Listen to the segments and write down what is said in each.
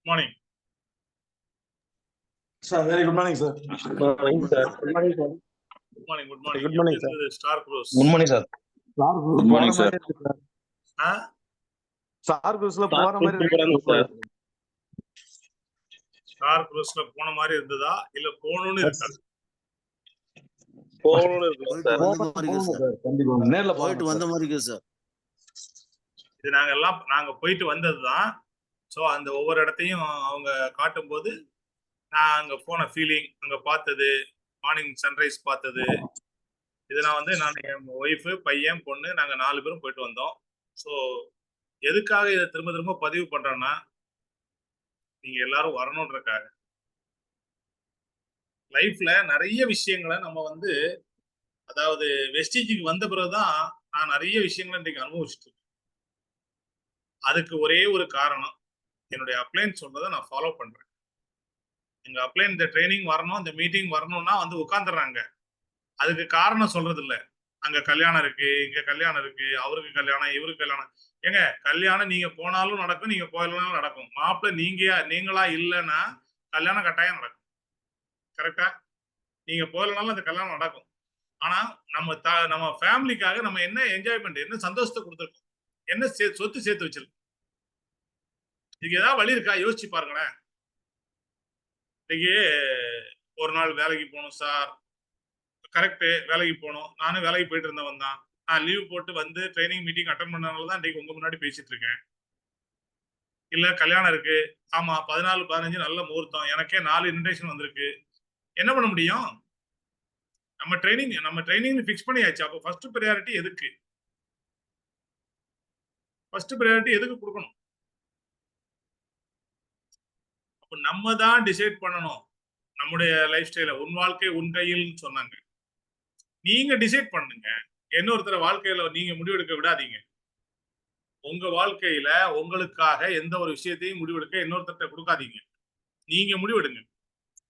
Morning sir. Very good morning sir. Good morning sir. Good morning good morning sir. Star cruise. Good morning sir. Good morning sir. Star க்ரூஸ்ல போற மாதிரி sir. Star க்ரூஸ்ல போன மாதிரி இருந்ததா இல்ல போகணும்னு இருக்கா? போகணும்னு இருக்கு சார். கண்டிப்பா நேர்ல போயிட்டு வந்த மாதிரி இருக்கு சார். இது நாங்க போயிட்டு வந்ததுதான். சோ அந்த ஒவ்வொரு இடத்தையும் அவங்க காட்டும் போது நான் அங்க போன ஃபீலிங், அங்க பார்த்தது, மார்னிங் சன்ரைஸ் பார்த்தது, இதெல்லாம் நான் என் ஒய்ஃபு, பையன், பொண்ணு நாங்க 4 பேரும் போயிட்டு வந்தோம். ஸோ எதுக்காக இதை திரும்ப திரும்ப பதிவு பண்றேன்னா, நீங்க எல்லாரும் வரணுன்றக்காக. லைஃப்ல நிறைய விஷயங்களை நம்ம அதாவது வெஸ்டேஜுக்கு வந்த பிறகுதான் நான் நிறைய விஷயங்களை இன்றைக்கு அனுபவிச்சுட்டு இருக்கேன். அதுக்கு ஒரே ஒரு காரணம், என்னுடைய அப்ளைன் சொல்றதை நான் ஃபாலோ பண்றேன். எங்க அப்ளைன் இந்த ட்ரைனிங் வரணும், இந்த மீட்டிங் வரணும்னா உட்காந்துடுறாங்க. அதுக்கு காரணம் சொல்றது இல்ல. அங்க கல்யாணம் இருக்கு, இங்க கல்யாணம் இருக்கு, அவருக்கு கல்யாணம், இவருக்கு கல்யாணம். ஏங்க கல்யாணம் நீங்க போனாலும் நடக்கும், நீங்க போயிடலாம் நடக்கும். மாப்பிள்ளை நீங்களா இல்லைன்னா கல்யாணம் கட்டாயம் நடக்கும். கரெக்டா? நீங்க போயிடலாலும் அந்த கல்யாணம் நடக்கும். ஆனா நம்ம ஃபேமிலிக்காக நம்ம என்ன என்ஜாய்மெண்ட், என்ன சந்தோஷத்தை கொடுத்துருக்கோம், என்ன சொத்து சேர்த்து வச்சிருக்கோம். இதுக்கு ஏதாவது வழி இருக்கா? யோசிச்சு பாருங்களேன். இன்னைக்கு ஒரு நாள் வேலைக்கு போகணும் சார். கரெக்டு, வேலைக்கு போகணும். நானும் வேலைக்கு போயிட்டு இருந்தவன் தான். நான் லீவ் போட்டு ட்ரைனிங் மீட்டிங் அட்டன் பண்ணனால தான் இன்னைக்கு உங்க முன்னாடி பேசிட்டு இருக்கேன். இல்ல கல்யாணம் இருக்கு, ஆமா 14, 15 நல்ல முகூர்த்தம், எனக்கே 4 இன்விடேஷன் வந்திருக்கு. என்ன பண்ண முடியும்? நம்ம ட்ரைனிங் ஃபிக்ஸ் பண்ணியாச்சு. அப்போ ஃபர்ஸ்ட் ப்ரையாரிட்டி எதுக்கு? ஃபர்ஸ்ட் ப்ரையாரிட்டி எதுக்கு கொடுக்கணும்? அப்ப நம்ம தான் டிசைட் பண்ணணும் நம்முடைய லைஃப் ஸ்டைல. உன் வாழ்க்கை உன் கையில்னு சொன்னாங்க. நீங்க டிசைட் பண்ணுங்க. இன்னொருத்தர் வாழ்க்கையில நீங்க முடிவெடுக்க விடாதீங்க. உங்க வாழ்க்கையில உங்களுக்காக எந்த ஒரு விஷயத்தையும் முடிவெடுக்க இன்னொருத்தர்கிட்ட கொடுக்காதீங்க. நீங்க முடிவெடுங்க,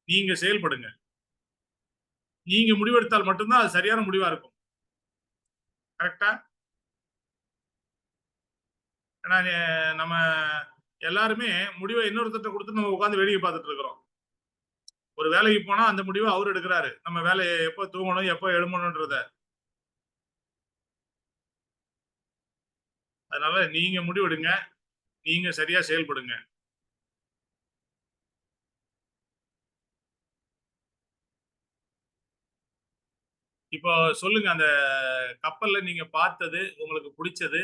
நீங்க செயல்படுங்க. நீங்க முடிவெடுத்தால் மட்டும்தான் அது சரியான முடிவா இருக்கும். கரெக்டா? ஏன்னா நம்ம எல்லாருமே முடிவை இன்னொருத்தர்கிட்ட கொடுத்து நம்ம உட்காந்து வேடிக்கை பார்த்துட்டு இருக்கிறோம். ஒரு வேலைக்கு போனா அந்த முடிவை அவர் எடுக்கிறாரு. நம்ம வேலையை எப்போ தூங்கணும், எப்போ எழுமணும்ன்றத. அதனால நீங்க முடிவெடுங்க, நீங்க சரியா செயல்படுங்க. இப்போ சொல்லுங்க, அந்த கப்பல்ல நீங்க பார்த்தது, உங்களுக்கு பிடிச்சது,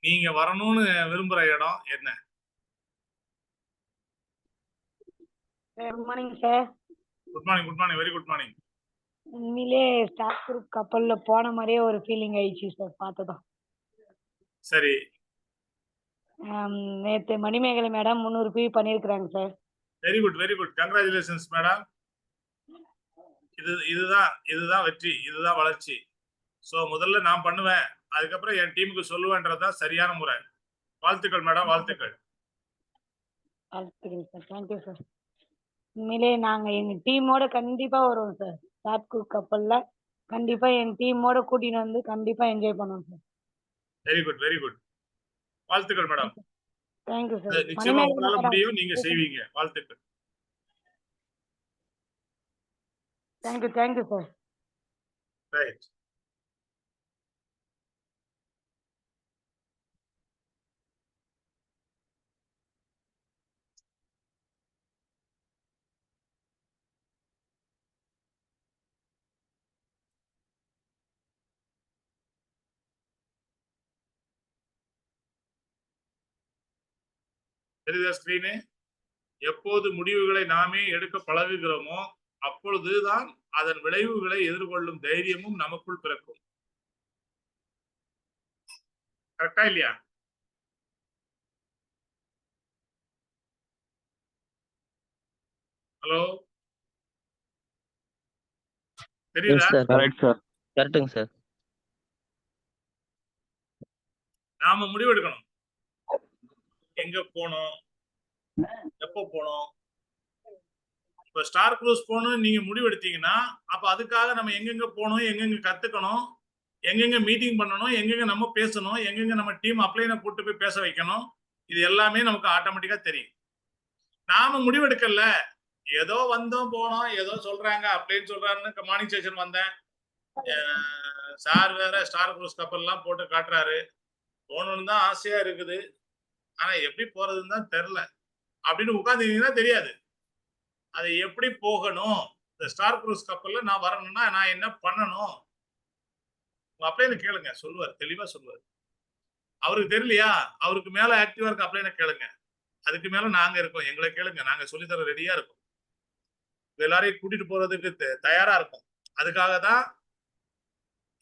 நீங்க வரணும்னு விரும்புற இடம் என்ன? Good morning sir. Good morning, good morning, very good morning. உண்மையிலே ஸ்டார் குரூப் கப்பல்ல போன மாதிரியே ஒரு ஃபீலிங் ஆயிடுச்சு சார் பார்த்ததும். சரி. நேத்து மணிமேகலை மேடம் 300 PV பண்ணியிருக்கிறாங்க sir. Very good, very good. Congratulations madam. இதுதான் வெற்றி, இதுதான் வளர்ச்சி. ஸோ முதல்ல நான் பண்ணுவேன், அதுக்கப்புறம் என் டீமுக்கு சொல்லுவேன்றதுதான் சரியான முறை. வாழ்த்துக்கள் மேடம், வாழ்த்துக்கள். வாழ்த்துக்கள் சார். Thank you sir. உண்மையிலே நாங்க எங்க டீமோட கண்டிப்பா வருவோம் சார். ஸ்டார் குரூப் கப்பல்ல கண்டிப்பா என் டீமோட கூட்டின்னு வந்து கண்டிப்பா என்ஜாய் பண்ணுவோம் sir. Very good, very good. வாழ்த்துக்கள் மேடம். Thank you sir. நிச்சயமா உங்களால முடியும், நீங்க செய்வீங்க. வாழ்த்துக்கள். Thank you sir. ரைட். தெரியுதா ஸ்கிரீனு? எப்போது முடிவுகளை நாமே எடுக்க பழகுகிறோமோ அப்பொழுதுதான் அதன் விளைவுகளை எதிர்கொள்ளும் தைரியமும் நமக்குள் பிறக்கும். கரெக்டா இல்லையா? ஹலோ, தெரியுதா? கரெக்ட்டுங்க சார். நாம முடிவெடுக்கணும். எங்க போனோம், எப்போ போனோம். இப்ப ஸ்டார் க்ரூஸ் போகணும்னு நீங்க முடிவெடுத்தீங்கன்னா அப்ப அதுக்காக நம்ம எங்கெங்க போகணும், எங்கெங்க கத்துக்கணும், எங்கெங்க மீட்டிங் பண்ணணும், எங்கெங்க நம்ம பேசணும், எங்கெங்க நம்ம டீம் அப்ளைனை கூட்டு போய் பேச வைக்கணும், இது எல்லாமே நமக்கு ஆட்டோமேட்டிக்கா தெரியும். நாம முடிவெடுக்கல. ஏதோ வந்தோம் போனோம், ஏதோ சொல்றாங்க அப்படின்னு சொல்றாருன்னு மார்னிங் செஷன் வந்தேன். சார் வேற ஸ்டார் குரூஸ் கப்பல்லாம் போட்டு காட்டுறாரு. போகணும்னு தான் ஆசையா இருக்குது. ஆனா எப்படி போறதுன்னு தான் தெரியல அப்படின்னு உட்கார்ந்தீங்கன்னா தெரியாது. அது எப்படி போகணும், இந்த ஸ்டார் குரூஸ் கப்பல்ல நான் வரணும்னா நான் என்ன பண்ணணும், உங்க அப்ளைனை கேளுங்க, சொல்லுவார், தெளிவா சொல்லுவார். அவருக்கு தெரியலையா, அவருக்கு மேல ஆக்டிவா இருக்க அப்ளைனை கேளுங்க. அதுக்கு மேல நாங்க இருக்கோம், எங்களை கேளுங்க, நாங்க சொல்லித்தர ரெடியா இருக்கோம். எல்லாரையும் கூட்டிட்டு போறதுக்கு தயாரா இருக்கும். அதுக்காக தான்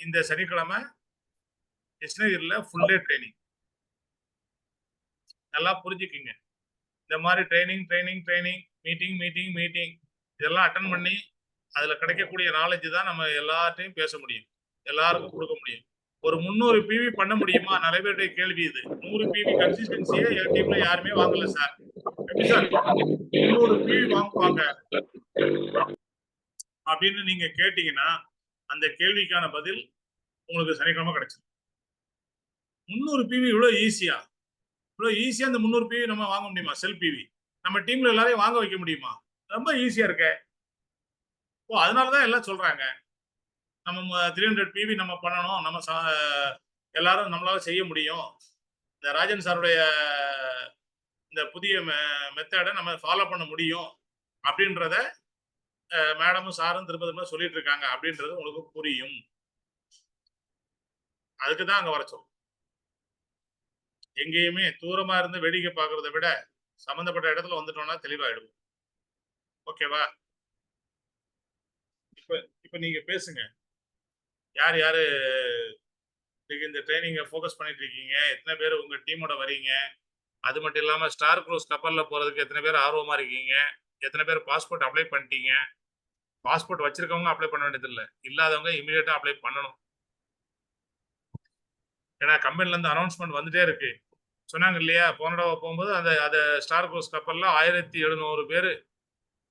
இந்த சனிக்கிழமை கிருஷ்ணகிரியில ஃபுல் டே ட்ரைனிங். நல்லா புரிஞ்சுக்குங்க. இந்த மாதிரி training training training meeting meeting meeting இதெல்லாம் அட்டன் பண்ணி அதுல கிடைக்கக்கூடிய நாலேஜ் தான் நம்ம எல்லார்ட்டையும் பேச முடியும், எல்லாருக்கும் கொடுக்க முடியும். ஒரு 300 பிவி பண்ண முடியுமா? நிறைய பேருடைய கேள்வி இது. 100 பிவி கன்சிஸ்டன்சியே என் டீம்ல யாருமே வாங்கல சார். எப்படி சார் 300 பிவி வாங்குவாங்க அப்படின்னு நீங்க கேட்டீங்கன்னா அந்த கேள்விக்கான பதில் உங்களுக்கு சனிக்கிழமை கிடைச்சிடும். 300 பிவி இவ்வளவு ஈஸியா அந்த 300 பிவி நம்ம வாங்க முடியுமா? செல் பிவி நம்ம டீம்ல எல்லாரையும் வாங்க வைக்க முடியுமா? ரொம்ப ஈஸியா இருக்க. அதனாலதான் எல்லாம் சொல்றாங்க நம்ம 300 பிவி நம்ம பண்ணணும், நம்ம எல்லாரும் நம்மளால செய்ய முடியும். இந்த ராஜன் சாருடைய இந்த புதிய மெத்தடை நம்ம ஃபாலோ பண்ண முடியும் அப்படின்றத மேடமும் சாரும் திரும்ப திரும்ப சொல்லிட்டு இருக்காங்க அப்படின்றது உங்களுக்கு புரியும். அதுக்குதான் அங்க வர சொல்லும். எங்கேயுமே தூரமா இருந்து வேடிக்கை பார்க்கறத விட சம்பந்தப்பட்ட இடத்துல வந்துட்டோம்னா தெளிவாயிடுவோம். ஓகேவா? இப்ப நீங்க பேசுங்க. யார் யாரு இந்த ட்ரைனிங்க ஃபோக்கஸ் பண்ணிட்டு இருக்கீங்க? எத்தனை பேர் உங்க டீமோட வரீங்க? அது மட்டும் இல்லாம ஸ்டார் குரூஸ் கப்பல்ல போறதுக்கு எத்தனை பேர் ஆர்வமா இருக்கீங்க? எத்தனை பேர் பாஸ்போர்ட் அப்ளை பண்ணிட்டீங்க? பாஸ்போர்ட் வச்சிருக்கவங்க அப்ளை பண்ண வேண்டியது இல்லை, இல்லாதவங்க இமீடியட்டா அப்ளை பண்ணணும். ஏன்னா கம்பெனில இருந்து அனௌன்ஸ்மெண்ட் வந்துட்டே இருக்கு. சொன்னாங்க இல்லையா, போன தடவை போகும்போது அந்த ஸ்டார் குரூஸ் கப்பல்ல 1700 பேர்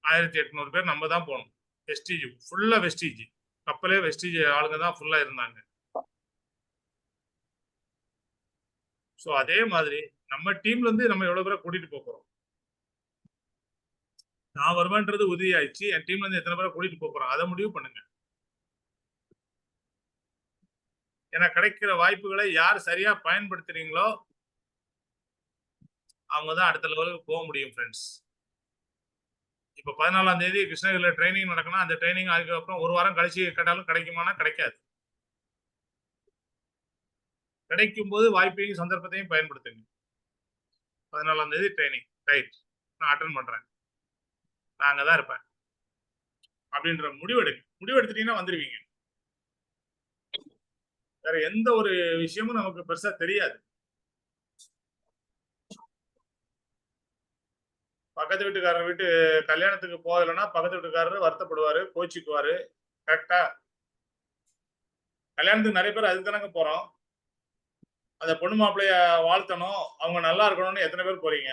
1800 பேர் நம்ம தான் போனோம். வெஸ்டீஜ் ஃபுல்லா வெஸ்டீஜ் கப்பலே வெஸ்டீஜ் ஆளுங்க தான் ஃபுல்லா இருந்தாங்க. ஸோ அதே மாதிரி நம்ம டீம்ல இருந்து நம்ம எவ்வளவு பேரை கூட்டிட்டு போறோம். நான் வருவேன்றது உறுதியாயிடுச்சு. என் டீம்ல இருந்து எத்தனை பேரை கூட்டிட்டு போறோம் அதை முடிவு பண்ணுங்க. ஏன்னா கிடைக்கிற வாய்ப்புகளை யார் சரியா பயன்படுத்துறீங்களோ அவங்கதான் அடுத்த லெவலுக்கு போக முடியும் ஃப்ரெண்ட்ஸ். இப்ப 14ஆம் தேதி கிருஷ்ணகிரியில ட்ரைனிங் நடக்கணும். அந்த ட்ரைனிங் அதுக்கப்புறம் ஒரு வாரம் கழிச்சு கேட்டாலும் கிடைக்குமானா கிடைக்காது. கிடைக்கும் போது வாய்ப்பையும் சந்தர்ப்பத்தையும் பயன்படுத்துங்க. 14ஆம் தேதி ட்ரைனிங் ரைட், நான் அட்டன் பண்றேன், நான் அங்கதான் இருப்பேன் அப்படின்ற முடிவெடுத்துட்டீங்கன்னா வந்துருவீங்க. வேற எந்த ஒரு விஷயமும் நமக்கு பெருசா தெரியாது. பக்கத்து வீட்டுக்காரர் வீட்டு கல்யாணத்துக்கு போகலைன்னா பக்கத்து வீட்டுக்காரர் வருத்தப்படுவாரு, கோச்சிக்குவாரு. கரெக்டா? கல்யாணத்துக்கு நிறைய பேர் அதுக்கு தானங்க போறோம். அந்த பொண்ணு மாப்பிள்ளைய வாழ்த்தணும், அவங்க நல்லா இருக்கணும்னு எத்தனை பேர் போறீங்க?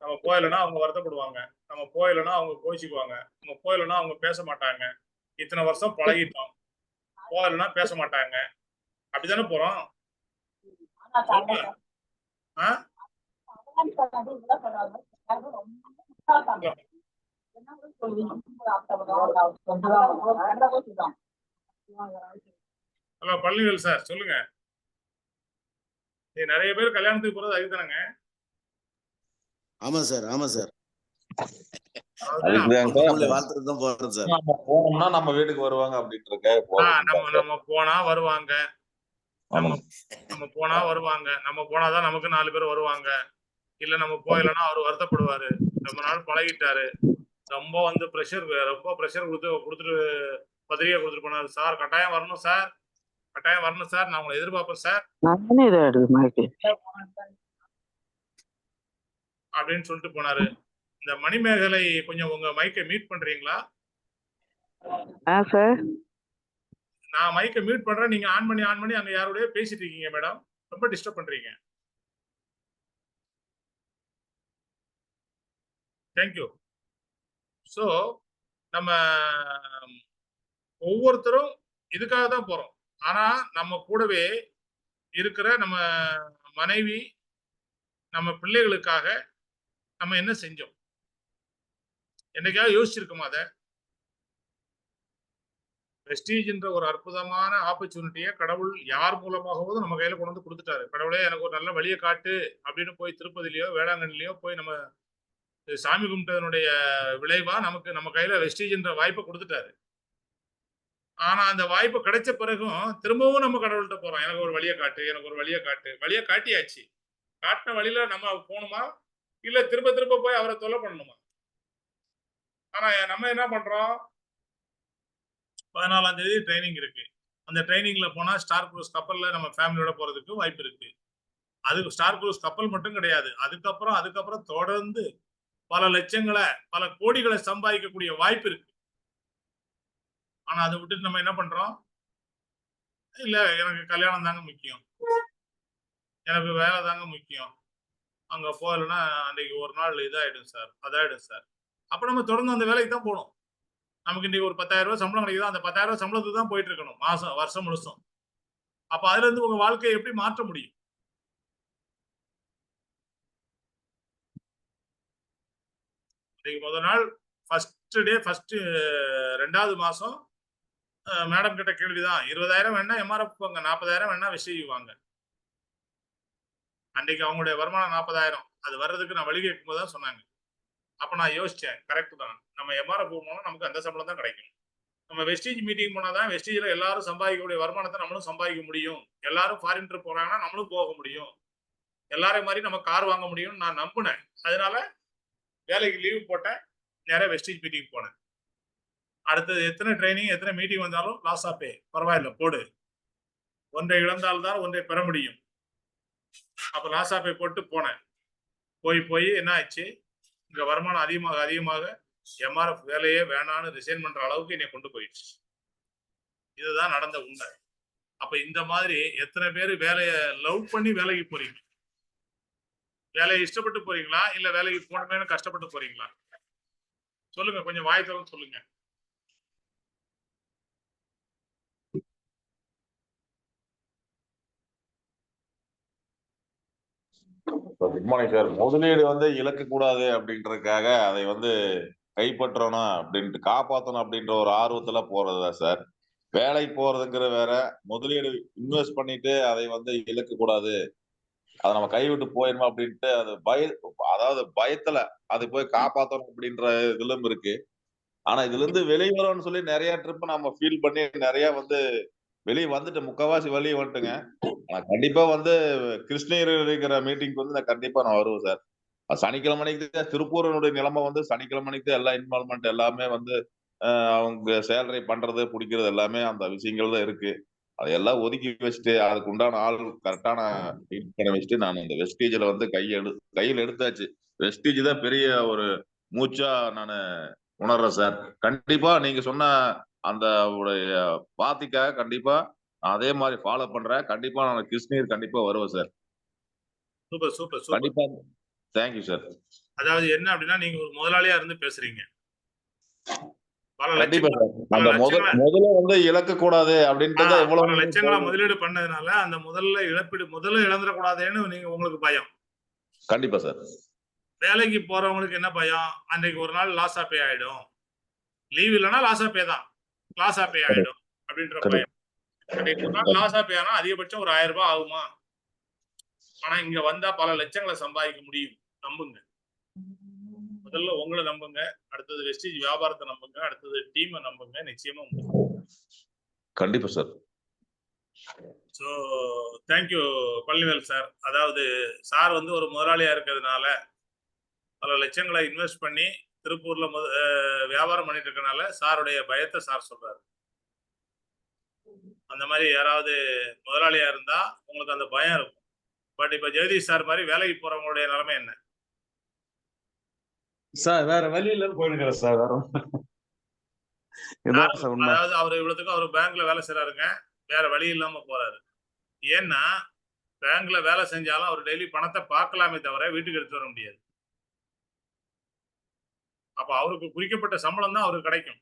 நம்ம போயிடலன்னா அவங்க வருத்தப்படுவாங்க, நம்ம போயிடலன்னா அவங்க கோச்சிக்குவாங்க, நம்ம போயிடலன்னா அவங்க பேச மாட்டாங்க. இத்தனை வருஷம் பழகிட்டோம், போயிடலன்னா பேச மாட்டாங்க. அப்படித்தானே போறோம். ஹலோ பழனிவேல் சார் சொல்லுங்க. நிறைய பேர் கல்யாணத்துக்கு போறது அதுதானங்க? ஆமா சார், ஆமா சார். போனோம்னா நம்ம வீட்டுக்கு வருவாங்க அப்படின்ட்டு இருக்க. நம்ம போனா வருவாங்க, நம்ம போனா வருவாங்க, நம்ம போனாதான் நமக்கு 4 பேர் வருவாங்க. இல்ல நம்ம போயிடலன்னா அவர் வருத்தப்படுவாரு. ரொம்ப நாள் பழகிட்டாரு, ரொம்ப வந்து ரொம்ப ப்ரெஷர் கொடுத்துட்டு பத்திரிகை கொடுத்துட்டு போனாரு. சார் கட்டாயம் வரணும் சார், கட்டாயம் வரணும் சார், நான் உங்களை எதிர்பார்ப்பேன் சார் அப்படின்னு சொல்லிட்டு போனாரு. இந்த மணிமேகலை கொஞ்சம் உங்க மைக்கை மியூட் பண்றீங்களா? நான் மைக்கை மியூட் பண்றேன், நீங்க ஆன் பண்ணி அங்க யாரோடய பேசிட்டு இருக்கீங்க மேடம், ரொம்ப டிஸ்டர்ப் பண்றீங்க. தேங்க்யூ. ஸோ நம்ம ஒவ்வொருத்தரும் இதுக்காக தான் போறோம். ஆனா நம்ம கூடவே இருக்கிற நம்ம மனைவி, நம்ம பிள்ளைகளுக்காக நம்ம என்ன செஞ்சோம்? என்னைக்காவது யோசிச்சிருக்கோமா அத? வெஸ்டீஜ்ன்ற ஒரு அற்புதமான ஆப்பர்ச்சுனிட்டிய கடவுள் யார் மூலமாகவாவது நம்ம கையில கொண்டு வந்து குடுத்துட்டாரு. கடவுளே எனக்கு ஒரு நல்ல வழிய காட்டு அப்படின்னு போய் திருப்பதிலயோ, வேளாங்கண்ணிலயோ போய் நம்ம சாமி கும்பிட்டதனுடைய விளைவா நமக்கு நம்ம கையில வெஸ்டீஜ்ன்ற வாய்ப்ப குடுத்துட்டாரு. ஆனா அந்த வாய்ப்பு கிடைச்ச பிறகும் திரும்பவும் நம்ம கடவுள்ட்ட போறோம். எனக்கு ஒரு வழிய காட்டு, எனக்கு ஒரு வழிய காட்டு. வழிய காட்டியாச்சு. காட்டுன வழியில நம்ம போணுமா? இல்ல திரும்ப திரும்ப போய் அவர தொல்ல பண்ணணுமா? ஆனா நம்ம என்ன பண்றோம்? 14ஆம் தேதி ட்ரெய்னிங் இருக்கு. அந்த ட்ரெய்னிங்ல போனா ஸ்டார் குரூஸ் கப்பல்ல நம்ம ஃபேமிலியோட போறதுக்கு வாய்ப்பு இருக்கு. அது ஸ்டார் குரூஸ் கப்பல் மட்டும் கிடையாது. அதுக்கப்புறம் தொடர்ந்து பல லட்சங்கள, பல கோடிகள சம்பாதிக்கக்கூடிய வாய்ப்பு இருக்கு. ஆனா அத விட்டுட்டு நம்ம என்ன பண்றோம்? இல்ல எனக்கு கல்யாணம் தாங்க முக்கியம். எனக்கு வேலை தாங்க முக்கியம். அங்க போகலன்னா அன்னைக்கு ஒரு நாள் இதாயிடும் சார், அதாயிடும் சார். அப்ப நம்ம தொடர்ந்து அந்த வேலைக்கு தான் போணும். நமக்கு இன்னைக்கு ஒரு ரூ. 10,000 சம்பளம் கிடைக்குதா, அந்த ரூ. 10,000 சம்பளத்துக்கு தான் போயிட்டு இருக்கணும். மாசம், வருஷம் முழுசும். அப்ப அதுல இருந்து உங்க வாழ்க்கைய எப்படி மாற்ற முடியும்? இன்னைக்கு முதல் நாள் ஃபர்ஸ்ட் 2வது மாசம் மேடம் கிட்ட கேள்விதான். 20,000 வேணா எம்ஆர்எஃப் போங்க, 40,000 வேணா விஷய் வாங்க. அன்னைக்கு அவங்களுடைய வருமானம் 40,000. அது வர்றதுக்கு நான் வழி கேட்கும்போது தான் சொன்னாங்க. அப்ப நான் யோசிச்சேன். கரெக்ட் தான். நம்ம எம்ஆர்எஃப் போனோம்னா நமக்கு அந்த சம்பளம் தான் கிடைக்கும். நம்ம வெஸ்டீஜ் மீட்டிங் போனா தான் வெஸ்டீஜ்ல எல்லாரும் சம்பாதிக்கக்கூடிய வருமானத்தை நம்மளும் சம்பாதிக்க முடியும். எல்லாரும் ஃபாரின் ட்ரிப் போறாங்கன்னா நம்மளும் போக முடியும். எல்லாரையும் மாதிரி நம்ம கார் வாங்க முடியும்னு நான் நம்பினேன். அதனால வேலைக்கு லீவ் போட்டேன். நேரா வெஸ்டீஜ் மீட்டிங் போனேன். அடுத்தது எத்தனை ட்ரைனிங், எத்தனை மீட்டிங் வந்தாலும் லாஸ் ஆஃப் பே. பரவாயில்ல போடு. ஒன்றை இழந்தால் தான் ஒன்றை பெற முடியும். அப்ப லாஸ் ஆஃப் பே போட்டு போனேன். போய் என்ன ஆச்சு? இங்க வருமானம் அதிகமாக எம்ஆர்எஃப் வேலையே வேணான்னு ரிசைன் பண்ற அளவுக்கு என்னை கொண்டு போயிடுச்சு. இதுதான் நடந்த உண்மை. அப்ப இந்த மாதிரி எத்தனை பேர் வேலைய லவ் பண்ணி வேலைக்கு போறீங்க? வேலையை இஷ்டப்பட்டு போறீங்களா? இல்ல வேலைக்கு போகணுமேனு கஷ்டப்பட்டு போறீங்களா? சொல்லுங்க. கொஞ்சம் வாய் திறந்து சொல்லுங்க. Good morning sir. முதலீடு வந்து இழக்க கூடாது அப்படின்றதுக்காக அதை வந்து கைப்பற்றணும் அப்படின்ட்டு காப்பாற்றணும் அப்படின்ற ஒரு ஆர்வத்துல போறதா சார். வேலைக்கு போறதுங்கிற வேற, முதலீடு இன்வெஸ்ட் பண்ணிட்டு அதை வந்து இழக்க கூடாது, அதை நம்ம கைவிட்டு போயிடணும் அப்படின்ட்டு அது அதாவது பயத்துல அதை போய் காப்பாற்றணும் அப்படின்ற இதுலும் இருக்கு. ஆனா இதுல இருந்து வெளியே வரணும்னு சொல்லி நிறைய ட்ரிப் நம்ம ஃபீல் பண்ணி நிறைய வந்து வெளியே வந்துட்டு முக்காவாசி வெளியே வந்துட்டுங்க. ஆனா கண்டிப்பா வந்து கிருஷ்ணகிரி இருக்கிற மீட்டிங்க்கு வந்து நான் கண்டிப்பா நான் வருவேன் சார். சனிக்கிழமை அன்னைக்கு திருப்பூரனுடைய நிலைமை வந்து சனிக்கிழமை அன்னைக்கு எல்லா இன்வால்மெண்ட் எல்லாமே வந்து அவங்க சேலரி பண்றது பிடிக்கிறது எல்லாமே அந்த விஷயங்கள் தான் இருக்கு. அதையெல்லாம் ஒதுக்கி வச்சுட்டு அதுக்கு உண்டான ஆள் கரெக்டான பண்ண வச்சுட்டு நான் இந்த வெஸ்டீஜ்ல வந்து கையில் எடுத்தாச்சு. வெஸ்டீஜ் தான் பெரிய ஒரு மூச்சா நான் உணர்றேன் சார். கண்டிப்பா நீங்க சொன்ன அந்த உடைய பாத்திக்காக கண்டிப்பா நான் அதே மாதிரி ஃபாலோ பண்றேன். கண்டிப்பா நான் கிருஷ்ணகிரி கண்டிப்பா வருவேன் சார். சூப்பர். கண்டிப்பா. Thank you sir. அதாவது என்ன அப்படின்னா நீங்க ஒரு முதலாளியா இருந்து பேசுறீங்க. பல கண்டிப்பா லட்சங்களா சார். பல அந்த லட்சங்களா முதல்ல வந்து இழக்க கூடாது அப்படின்ட்டு தான் பல எவ்வளவு லட்சங்களா முதலீடு பண்ணதுனால அந்த முதல்ல இழந்துடக்கூடாதுன்னு நீங்க உங்களுக்கு பயம். கண்டிப்பா சார். வேலைக்கு போறவங்களுக்கு என்ன பயம்? அன்னைக்கு ஒரு நாள் லாஸ் ஆஃப் பே ஆயிடும். லீவ் இல்லைன்னா லாஸ் ஆஃப் பே தான். லாஸ் ஆஃப் பே ஆயிடும் அப்படின்ற பயம். அன்னைக்கு ஒரு நாள் லாஸ் ஆஃப் பே ஆனா அதிகபட்சம் ஒரு 1000 ரூபாய் ஆகுமா? ஆனா இங்க வந்தா பல லட்சங்களை சம்பாதிக்க முடியும். நம்புங்க. முதல்ல உங்களை நம்புங்க. அடுத்தது வெஸ்டீஜ் வியாபாரத்தை நம்புங்க. அடுத்தது டீமை நம்புங்க. நிச்சயமா கண்டிப்பா sir. So thank you Palanivel sir. அதாவது சார் வந்து ஒரு முதலாளியா இருக்கிறதுனால பல லட்சங்களை இன்வெஸ்ட் பண்ணி திருப்பூர்ல வியாபாரம் பண்ணிட்டு இருக்கனால சாருடைய பயத்தை சார் சொல்றாரு. அந்த மாதிரி யாராவது முதலாளியா இருந்தா உங்களுக்கு அந்த பயம் இருக்கும். பட் இப்ப ஜெகதீஷ் சார் மாதிரி வேலைக்கு போறவங்களுடைய நிலைமை என்ன? சார் வேற வழி இல்லைன்னு போயிருக்கிற சார். வேற அதாவது அவர் இவ்வளவுக்கு அவர் பேங்க்ல வேலை செய்யறாருங்க. வேற வழி இல்லாம போறாரு. ஏன்னா பேங்க்ல வேலை செஞ்சாலும் அவர் டெய்லி பணத்தை பார்க்கலாமே தவிர வீட்டுக்கு எடுத்து வர முடியாது. அப்ப அவருக்கு குறிக்கப்பட்ட சம்பளம் தான் அவருக்கு கிடைக்கும்.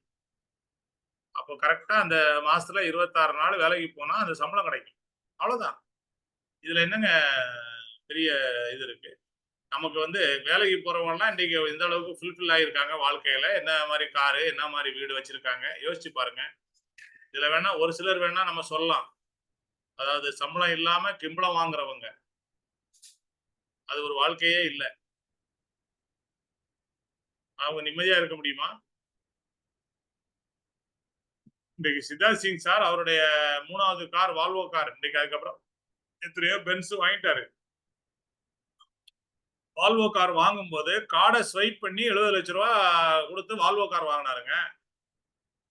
அப்போ கரெக்டா அந்த மாசத்துல 26 நாள் வேலைக்கு போனா அந்த சம்பளம் கிடைக்கும். அவ்வளவுதான். இதுல என்னங்க பெரிய இது இருக்கு? நமக்கு வந்து வேலைக்கு போறவங்கலாம் இன்னைக்கு எந்த அளவுக்கு ஃபுல்ஃபில் ஆகியிருக்காங்க வாழ்க்கையில, என்ன மாதிரி காரு, என்ன மாதிரி வீடு வச்சிருக்காங்க யோசிச்சு பாருங்க. இதுல வேணா ஒரு சிலர் வேணா நம்ம சொல்லலாம். அதாவது சம்பளம் இல்லாம கிம்பளம் வாங்குறவங்க. அது ஒரு வாழ்க்கையே இல்ல. அவங்க நிம்மதியா இருக்க முடியுமா? இன்றைக்கு சித்தார்த் சிங் சார் அவருடைய 3வது கார் வால்வோ கார். இன்னைக்கு அதுக்கப்புறம் எத்தனையோ பென்ஸ் வாங்கிட்டாரு. வால்வோ கார் வாங்கும்போது கார்டை ஸ்வைப் பண்ணி 70 லட்ச ரூபா கொடுத்து வால்வோ கார் வாங்கினாருங்க.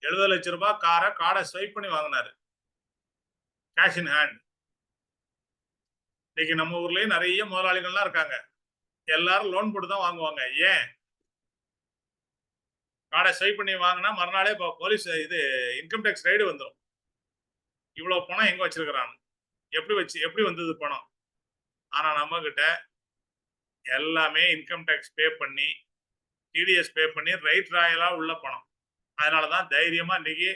70 லட்ச ரூபாய் கார்டை ஸ்வைப் பண்ணி வாங்கினாரு. Cash in hand. இன்னைக்கு நம்ம ஊர்லயே நிறைய முதலாளிகள்லாம் இருக்காங்க. எல்லாரும் லோன் போட்டு தான் வாங்குவாங்க. ஏன்? கார்டை ஸ்வைப் பண்ணி வாங்கினா மறுநாளே போலீஸ் இது இன்கம் டேக்ஸ் ரைடு வந்துடும். இவ்வளவு பணம் எங்க வச்சிருக்கிறான், எப்படி வந்தது பணம்? ஆனா நம்ம கிட்ட எல்லாமே இன்கம் டேக்ஸ் பே பண்ணி, டிடிஎஸ் பே பண்ணி ரைட் ராயலா உள்ள பணம். அதனாலதான் தைரியமா இன்னைக்கு